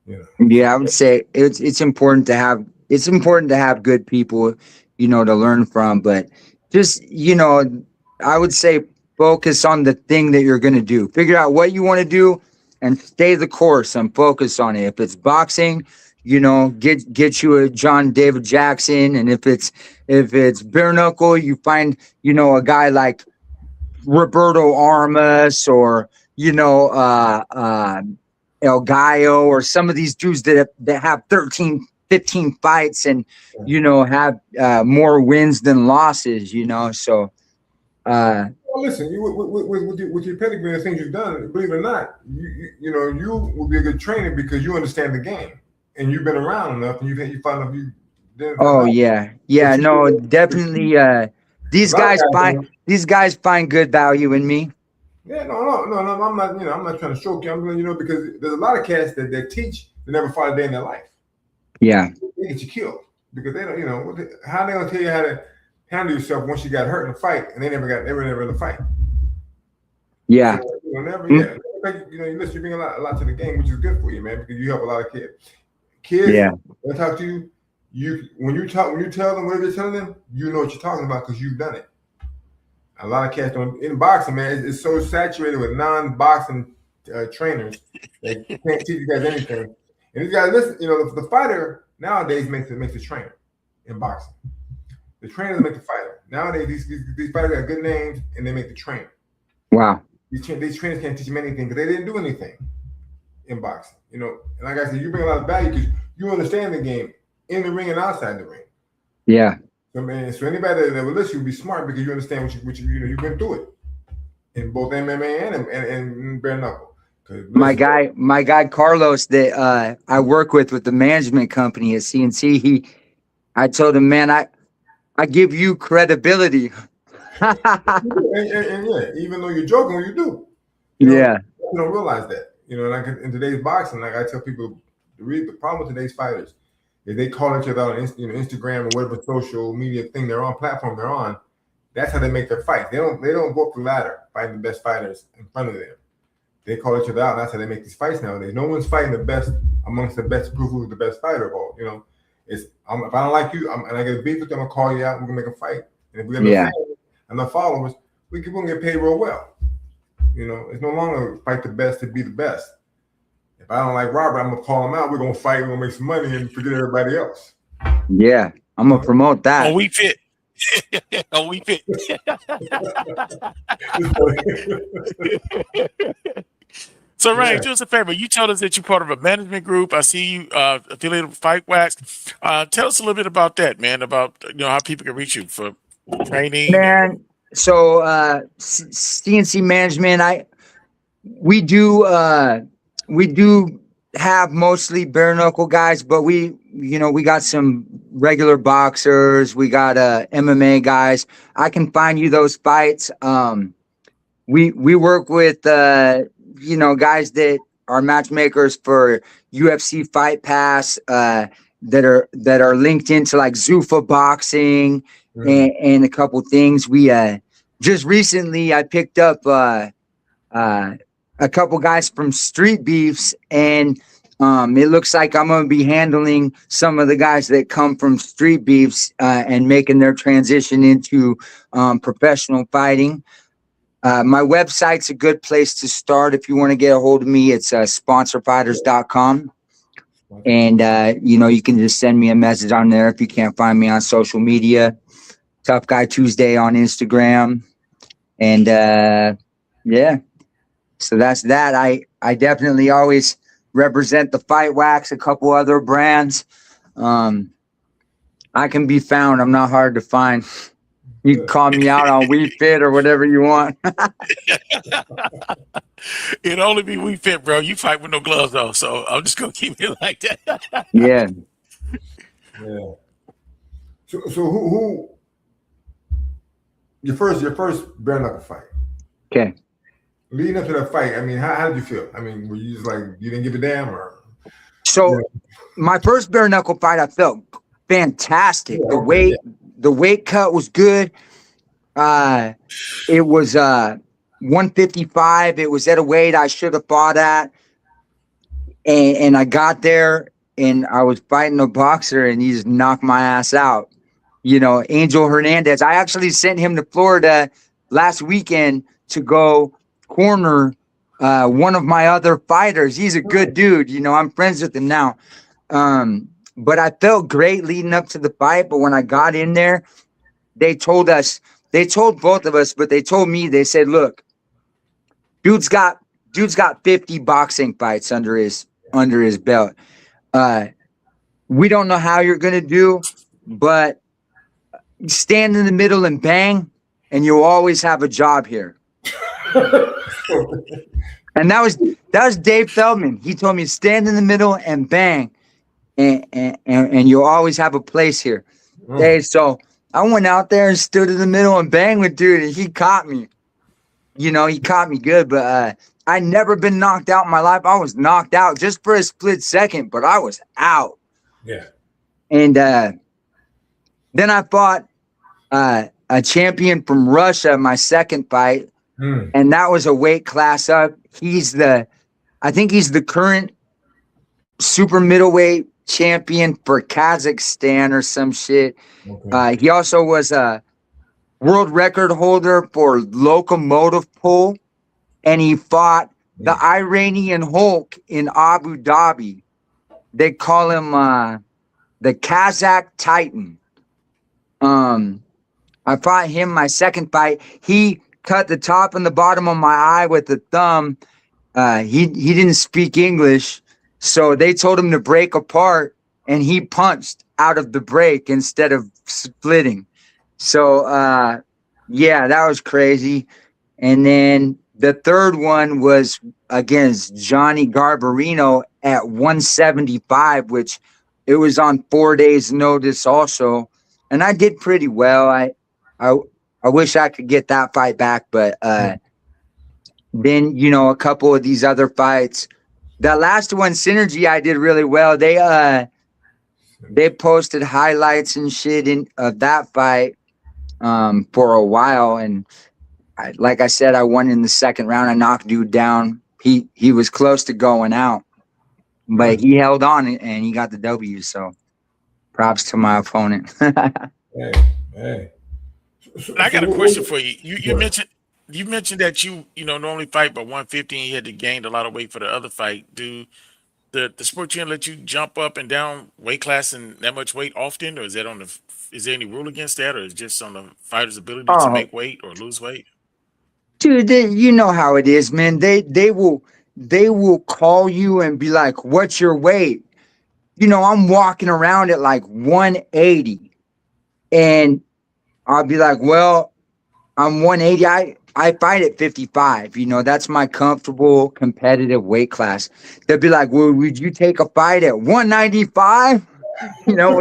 You know. Yeah, I would say it's important to have good people, you know, to learn from. But just, you know, I would say focus on the thing that you're going to do. Figure out what you want to do and stay the course and focus on it. If it's boxing, you know, get you a John David Jackson, and if it's bare knuckle, you find, you know, a guy like Roberto Armas, or, you know, El Gallo, or some of these dudes that have 13, 15 fights and, you know, have more wins than losses, you know. So well, listen, with your pedigree and things you've done, believe it or not, you know, you will be a good trainer because you understand the game and you've been around enough, and you find out you. Oh yeah, no, definitely. These guys find good value in me. Yeah, no. I'm not, you know, I'm not trying to stroke you. I'm going, you know, because there's a lot of cats that teach that never fought a day in their life. Yeah. They get you killed because they don't, you know, how they gonna tell you how to handle yourself once you got hurt in a fight and they were never in a fight. Yeah. So, you know, never, yeah. You know, listen, you bring a lot to the game, which is good for you, man, because you help a lot of kids. Kids, yeah. They talk to you. When you tell them whatever you're telling them, you know what you're talking about because you've done it. A lot of cats don't. In boxing, man, it's so saturated with non-boxing trainers that can't teach you guys anything. And these guys, listen, you know, the fighter nowadays makes the trainer in boxing. The trainers make the fighter. Nowadays, these fighters got good names and they make the trainer. Wow. These trainers can't teach them anything because they didn't do anything in boxing. You know, and like I said, you bring a lot of value because you understand the game in the ring and outside the ring. Yeah. So, man, so anybody that will listen, will be smart because you understand what you know, you've been through it in both MMA and bare knuckle. My guy Carlos that I work with the management company at CNC, I told him, man, I give you credibility. and yeah, even though you're joking, you do. You know, yeah. You don't realize that. You know, like in today's boxing, like I tell people, the problem with today's fighters is they call each other out on Instagram or whatever social media thing platform they're on. That's how they make their fight. They don't go up the ladder fighting the best fighters in front of them. They call each other out. That's how they make these fights nowadays. No one's fighting the best amongst the best to prove who's the best fighter of all. You know, if I don't like you and I get a beef with them, I'm gonna call you out. We're gonna make a fight. And if we have fans and the followers, we're gonna get paid real well. You know, it's no longer fight the best to be the best. If I don't like Robert, I'm gonna call him out. We're gonna fight. We're gonna make some money and forget everybody else. Yeah, I'm gonna promote that. Oh, we fit. Oh, we fit. So, Ryan, do us a favor. You told us that you're part of a management group. I see you affiliated with Fight Wax. Tell us a little bit about that, man. About how people can reach you for training. Man, so CNC management. We do have mostly bare knuckle guys, but we got some regular boxers. We got MMA guys. I can find you those fights. We work with guys that are matchmakers for UFC Fight Pass that are linked into like Zuffa Boxing and a couple things. We just recently I picked up a couple guys from Street Beefs, and it looks like I'm going to be handling some of the guys that come from Street Beefs and making their transition into professional fighting. My website's a good place to start if you want to get a hold of me. It's sponsorfighters.com. And, you can just send me a message on there if you can't find me on social media. Tough Guy Tuesday on Instagram. And, yeah. So that's that. I definitely always represent the Fight Wax, a couple other brands. I can be found. I'm not hard to find. You can call me out on We Fit or whatever you want. It'd only be We Fit, bro. You fight with no gloves though, so I'm just gonna keep it like that. Yeah. Yeah. So who your first bare knuckle fight? Okay. Leading up to that fight, I mean, how did you feel? I mean, were you just like you didn't give a damn or? So my first bare knuckle fight, I felt fantastic. Yeah, the weight cut was good. It was 155. It was at a weight I should have fought at. And I got there and I was fighting a boxer and he just knocked my ass out. Angel Hernandez. I actually sent him to Florida last weekend to go corner one of my other fighters. He's a good dude. I'm friends with him now. But I felt great leading up to the fight. But when I got in there, they told both of us, but they told me, they said, look, dude's got 50 boxing fights under his belt. We don't know how you're going to do, but stand in the middle and bang, and you'll always have a job here. And that was Dave Feldman. He told me stand in the middle and bang, and you'll always have a place here. Hey, so I went out there and stood in the middle and banged with dude, and he caught me. He caught me good, but I never been knocked out in my life. I was knocked out just for a split second, but I was out. Yeah. And then I fought a champion from Russia, my second fight, and that was a weight class up. I think he's the current super middleweight champion for Kazakhstan or some shit. Okay. He also was a world record holder for locomotive pull, and he fought the Iranian Hulk in Abu Dhabi. They call him the Kazakh Titan. I fought him my second fight. He cut the top and the bottom of my eye with the thumb. He didn't speak English, so they told him to break apart, and he punched out of the break instead of splitting. So yeah, that was crazy. And then the third one was against Johnny Garbarino at 175, which it was on 4 days notice also. And I did pretty well. I wish I could get that fight back, but then, you know, a couple of these other fights. That last one, Synergy, I did really well. They posted highlights and shit of that fight for a while, and like I said, I won in the second round. I knocked dude down. He was close to going out, but he held on and he got the W. So props to my opponent. Hey. I got a question for you. You mentioned that you normally fight by 150 and you had to gain a lot of weight for the other fight. Do the sport gym let you jump up and down weight class and that much weight often, or is there any rule against that, or is it just on the fighter's ability to make weight or lose weight? Dude, you know how it is, man. They will call you and be like, "What's your weight?" You know, I'm walking around at like 180, and I'll be like, "Well, I'm 180. I fight at 55. You know, that's my comfortable competitive weight class." They'll be like, "Well, would you take a fight at 195?" You know,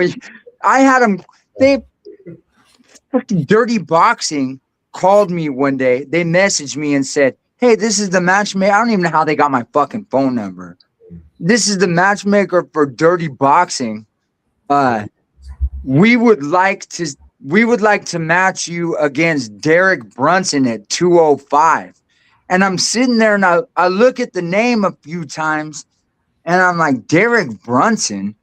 I had them. They fucking Dirty Boxing called me one day. They messaged me and said, "Hey, this is the matchmaker." I don't even know how they got my fucking phone number. "This is the matchmaker for Dirty Boxing. We would like to match you against Derek Brunson at 205. And I'm sitting there and I look at the name a few times and I'm like, Derek Brunson?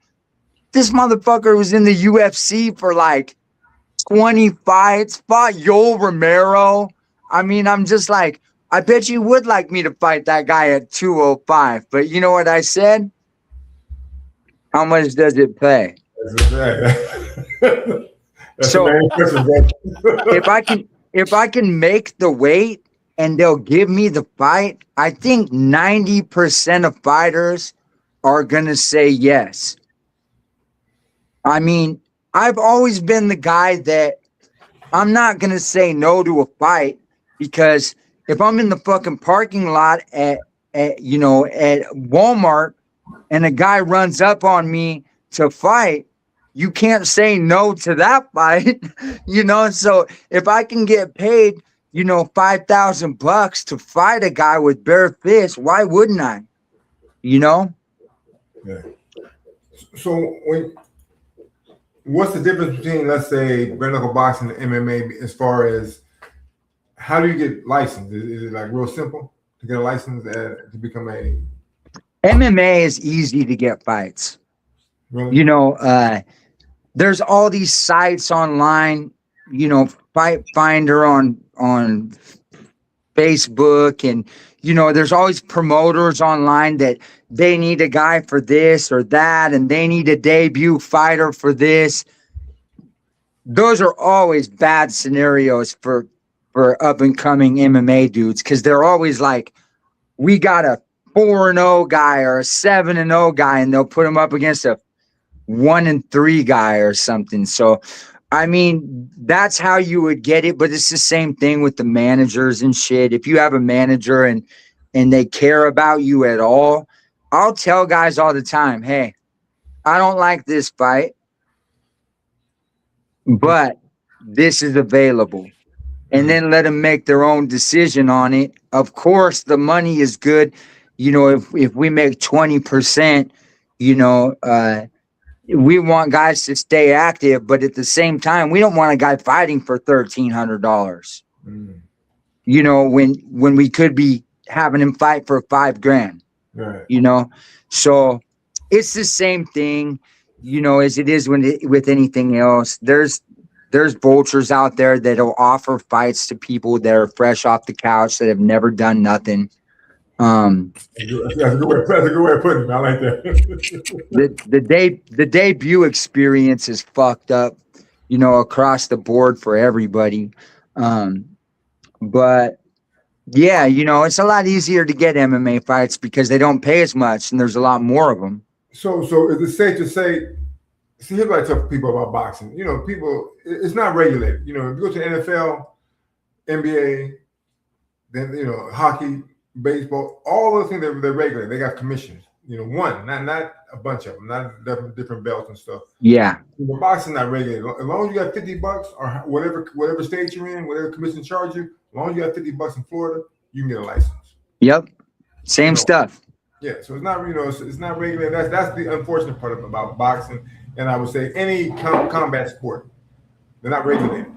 This motherfucker was in the UFC for like 20 fights, fought Yoel Romero. I mean, I'm just like, I bet you would like me to fight that guy at 205. But you know what I said? How much does it pay? So if I can make the weight and they'll give me the fight, I think 90% of fighters are gonna say yes. I mean, I've always been the guy that I'm not gonna say no to a fight, because if I'm in the fucking parking lot at Walmart and a guy runs up on me to fight, you can't say no to that fight, you know? So if I can get paid, $5,000 to fight a guy with bare fists, why wouldn't I? You know? Yeah. So what's the difference between, let's say, bare knuckle boxing and MMA as far as how do you get licensed? Is it like real simple to get a license to become a... MMA is easy to get fights. Really? There's all these sites online, Fight Finder on Facebook, and there's always promoters online that they need a guy for this or that, and they need a debut fighter for this. Those are always bad scenarios for up and coming MMA dudes, because they're always like, we got a 4-0 guy or a 7-0 guy, and they'll put him up against a 1-3 guy or something. So, I mean, that's how you would get it, but it's the same thing with the managers and shit. If you have a manager and they care about you at all, I'll tell guys all the time, hey, I don't like this fight, but this is available. And then let them make their own decision on it. Of course, the money is good. If we make 20%, we want guys to stay active, but at the same time, we don't want a guy fighting for $1,300. You know, when we could be having him fight for $5,000. Right. You know, so it's the same thing, you know, as it is with anything else. There's vultures out there that'll offer fights to people that are fresh off the couch that have never done nothing. That's a good way of putting it. I like that. the debut experience is fucked up, you know, across the board for everybody. But yeah, you know, it's a lot easier to get MMA fights because they don't pay as much and there's a lot more of them. So is it safe to say? See, here's what I tell people about boxing. You know, it's not regulated. You know, if you go to the NFL, NBA, then you know, hockey, baseball, all those things they're regulated. They got commissions. You know, not a bunch of them, not different belts and stuff. Yeah. But boxing not regulated. As long as you got $50 or whatever state you're in, whatever commission charge you, as long as you got $50 in Florida, you can get a license. Yep. Same stuff. Yeah. So it's not, you know, it's not regulated. That's the unfortunate part about boxing, and I would say any combat sport, they're not regulated.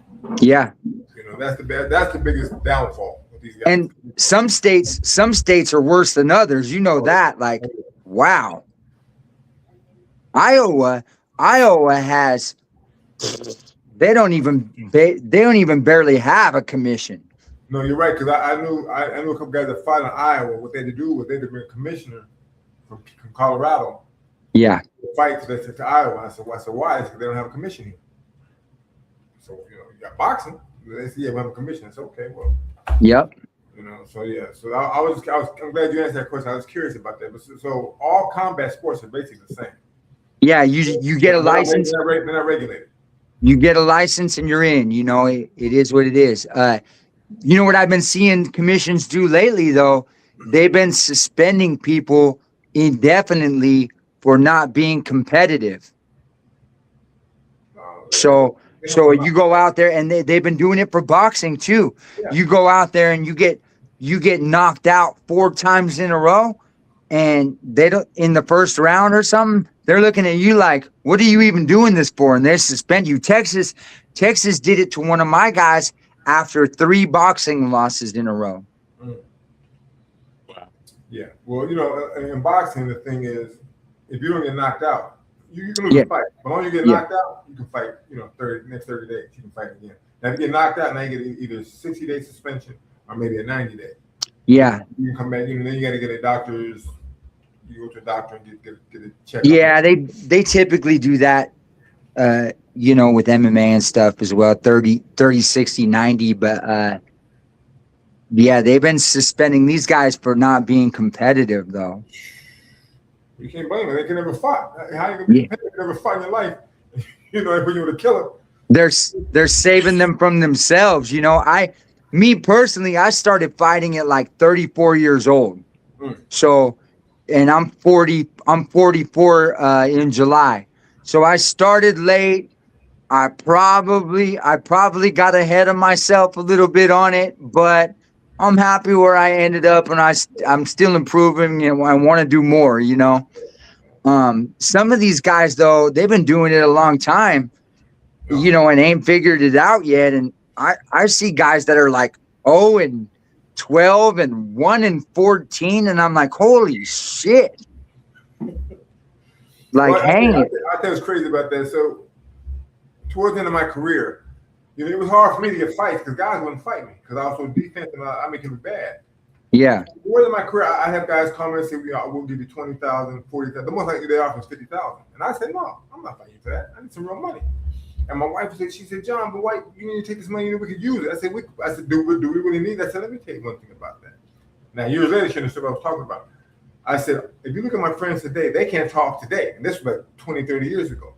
Yeah. You know, that's the biggest downfall with these guys. And some states are worse than others. You know that, like, wow. Iowa has they don't even barely have a commission. No, you're right, because I knew a couple guys that fought in Iowa. What they had to do was they had to bring a commissioner from Colorado. Yeah. Fight to Iowa. I said, why? It's because they don't have a commission here. So you know, you got boxing. They say, yeah, we have a commission. It's okay. Well. Yep. You know, so yeah. So I'm glad you answered that question. I was curious about that. But so all combat sports are basically the same. Yeah, you get a license. They're not regulated. You get a license and you're in. You know, it is what it is. You know what I've been seeing commissions do lately, though? They've been suspending people indefinitely for not being competitive. So you go out there, and they've been doing it for boxing too. Yeah. You go out there and you get knocked out 4 times in a row, and they don't, in the first round or something, they're looking at you like, what are you even doing this for? And they suspend you. Texas did it to one of my guys after 3 boxing losses in a row. Wow. Yeah. Well, you know, in boxing, the thing is, if you don't get knocked out, you can lose the fight. But when you get knocked out, you can fight, you know, next 30 days, you can fight again. Now, if you get knocked out, now you get either 60-day suspension or maybe a 90-day. Yeah. You can come back, you know, then you got to get a doctor's, you go to a doctor and get a check. Yeah, they typically do that, you know, with MMA and stuff as well, 30, 60, 90. But, yeah, they've been suspending these guys for not being competitive, though. You can't blame them. They can never fight. How you gonna be competitive? Never fight in your life. You know, if you were to kill them. They're saving them from themselves. You know, me personally, I started fighting at like 34 years old. So, and I'm 44 in July. So I started late. I probably got ahead of myself a little bit on it, but I'm happy where I ended up, and I'm still improving, and I want to do more, you know. Some of these guys, though, they've been doing it a long time, you know, and ain't figured it out yet. And I see guys that are like 0-12 and 1-14, and I'm like, holy shit. Like, well, hang it. I think it's crazy about that. So towards the end of my career, you know, it was hard for me to get fights because guys wouldn't fight me because I was so defensive. I make him bad. Yeah. Towards my career, I have guys come and say, we'll give you 20,000, 40,000. The most I they offer is 50,000. And I said, no, I'm not fighting you for that. I need some real money. And my wife said, John, but why you need to take this money? You know, we could use it. I said, do we really need it? I said, let me tell you one thing about that. Now, years later, she understood what I was talking about. I said, if you look at my friends today, they can't talk today. And this was like 20, 30 years ago.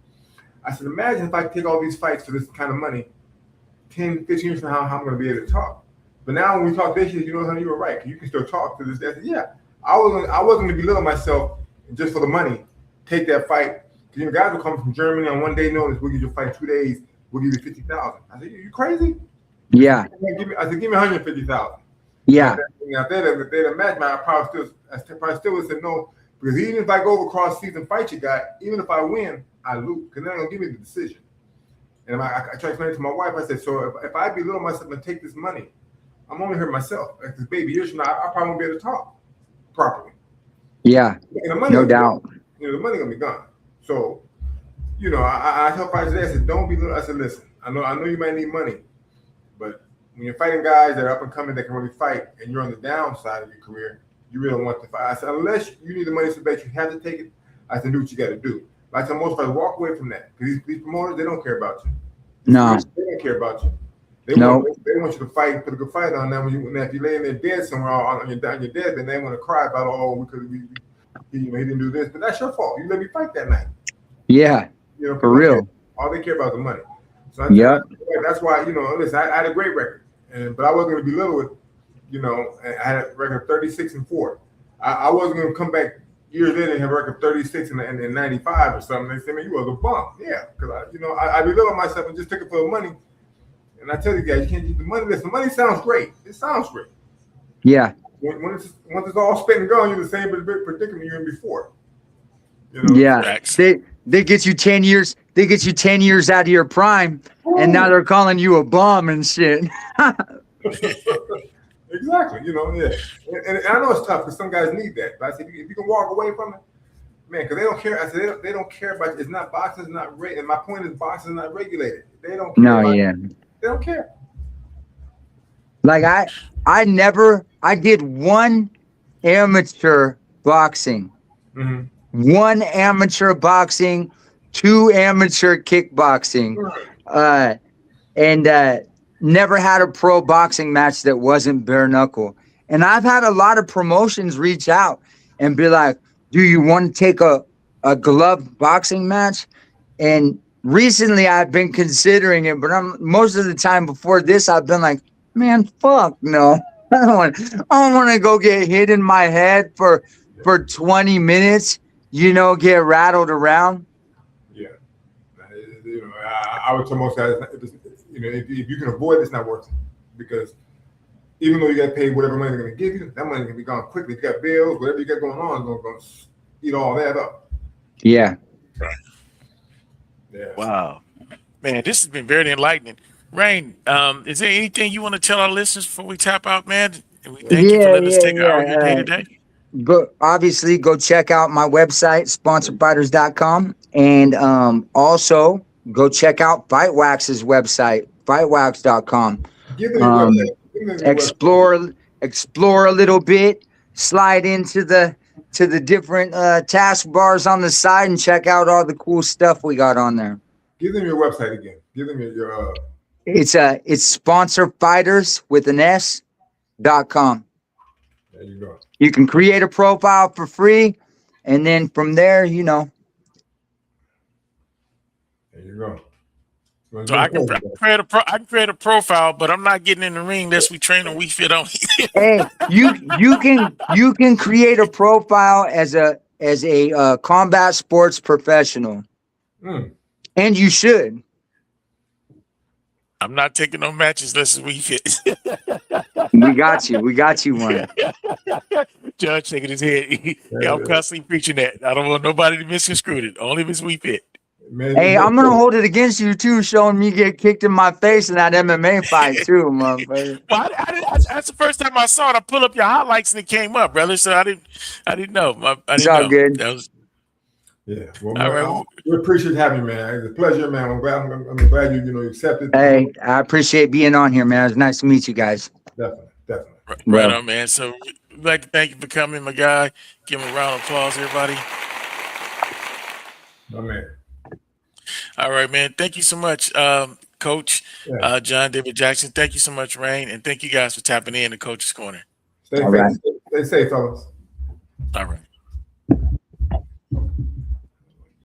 I said, imagine if I take all these fights for this kind of money, 10, 15 years from now, how I'm going to be able to talk. But now when we talk this year, you know, honey, you were right. You can still talk to this day. I said, yeah, I wasn't going to belittle myself just for the money. Take that fight. You know, guys will come from Germany on one day notice. We'll give you a fight 2 days. We'll give you 50,000. I said, you crazy? Yeah. I said, give me 150,000. Yeah. Now, if they'd imagine, I probably still would say no, because even if I go across season fight you got, even if I win, I lose because they're not gonna give me the decision. And I try to explain it to my wife. I said, so if I belittle myself and take this money, I'm only hurting myself. Like this baby, years from now, I probably won't be able to talk properly. Yeah, no doubt. The money gonna be gone. So, I tell fighters today, I said, don't belittle. I said, listen, I know you might need money, but when you're fighting guys that are up and coming that can really fight, and you're on the downside of your career, you really don't want to fight. I said, unless you need the money so bad you have to take it, I said, do what you got to do. Like some most fighters, walk away from that because these promoters, they don't care about you. No, they don't care about you. They no. want you to fight, put a good fight on. Now, if you're laying there dead somewhere on your dead, then they want to cry about, because he didn't do this, but that's your fault. You let me fight that night. Yeah, for real. All they care about is the money. So that's why listen, I had a great record, but I wasn't going to belittle it. I had a record of 36-4. I wasn't going to come back years later and have a record of 36 and 95 or something. They say, man, you was a bum. Yeah, because I belittled myself and just took it for the money. And I tell you guys, you can't keep the money. Listen, money sounds great. It sounds great. Yeah. Once it's all spent and gone, you're in the same predicament you're in before. Yeah. They get you 10 years. They get you 10 years out of your prime, and now they're calling you a bum and shit. Exactly. Yeah. And I know it's tough because some guys need that. But I said, if you can walk away from it, man, because they don't care. I said they don't care about it. It's not boxing. It's not and my point is boxing is not regulated. They don't care. They don't care. Like I did one amateur boxing, one amateur boxing, 2 amateur kickboxing, and never had a pro boxing match that wasn't bare knuckle. And I've had a lot of promotions reach out and be like, do you want to take a glove boxing match? And recently I've been considering it, but most of the time before this, I've been like, man, fuck no. I don't want to go get hit in my head for 20 minutes, get rattled around. Yeah. I would tell most guys, if you can avoid it, it's not worth it. Because even though you got paid whatever money they're going to give you, that money can be gone quickly. If you got bills, whatever you got going on, is going to eat all that up. Yeah. Right. Yeah. Wow. Man, this has been very enlightening. Rain, is there anything you want to tell our listeners before we tap out, man? And we thank you for letting us take an hour of your day today. Obviously, go check out my website, sponsorfighters.com. And also go check out Fightwax's website, fightwax.com. Explore a little bit, slide into the different taskbars on the side and check out all the cool stuff we got on there. Give them your website again. Give them your It's sponsorfighters with an S.com. There you go. You can create a profile for free, and then from there, There you go. So I can create a profile, but I'm not getting in the ring unless we train and we fit on. Hey, you can create a profile as a combat sports professional, and you should. I'm not taking no matches unless we fit. We got you one. Judge shaking his head. I'm constantly preaching that. I don't want nobody to misconstrue it. Only if it's we fit. Man, hey, I'm gonna hold it against you too, showing me get kicked in my face in that MMA fight too, motherfucker. Well, that's the first time I saw it. I pulled up your highlights and it came up, brother. So I didn't know. It's all good. Yeah. Well, man, we appreciate having you, man. It's a pleasure, man. I'm glad you accepted. Hey, I appreciate being on here, man. It's nice to meet you guys. Definitely. Right on, man. So we'd like to thank you for coming, my guy. Give him a round of applause, everybody. My man. All right, man. Thank you so much, Coach John David Jackson. Thank you so much, Rain, and thank you guys for tapping in to Coach's Corner. Stay safe, fellas. All right.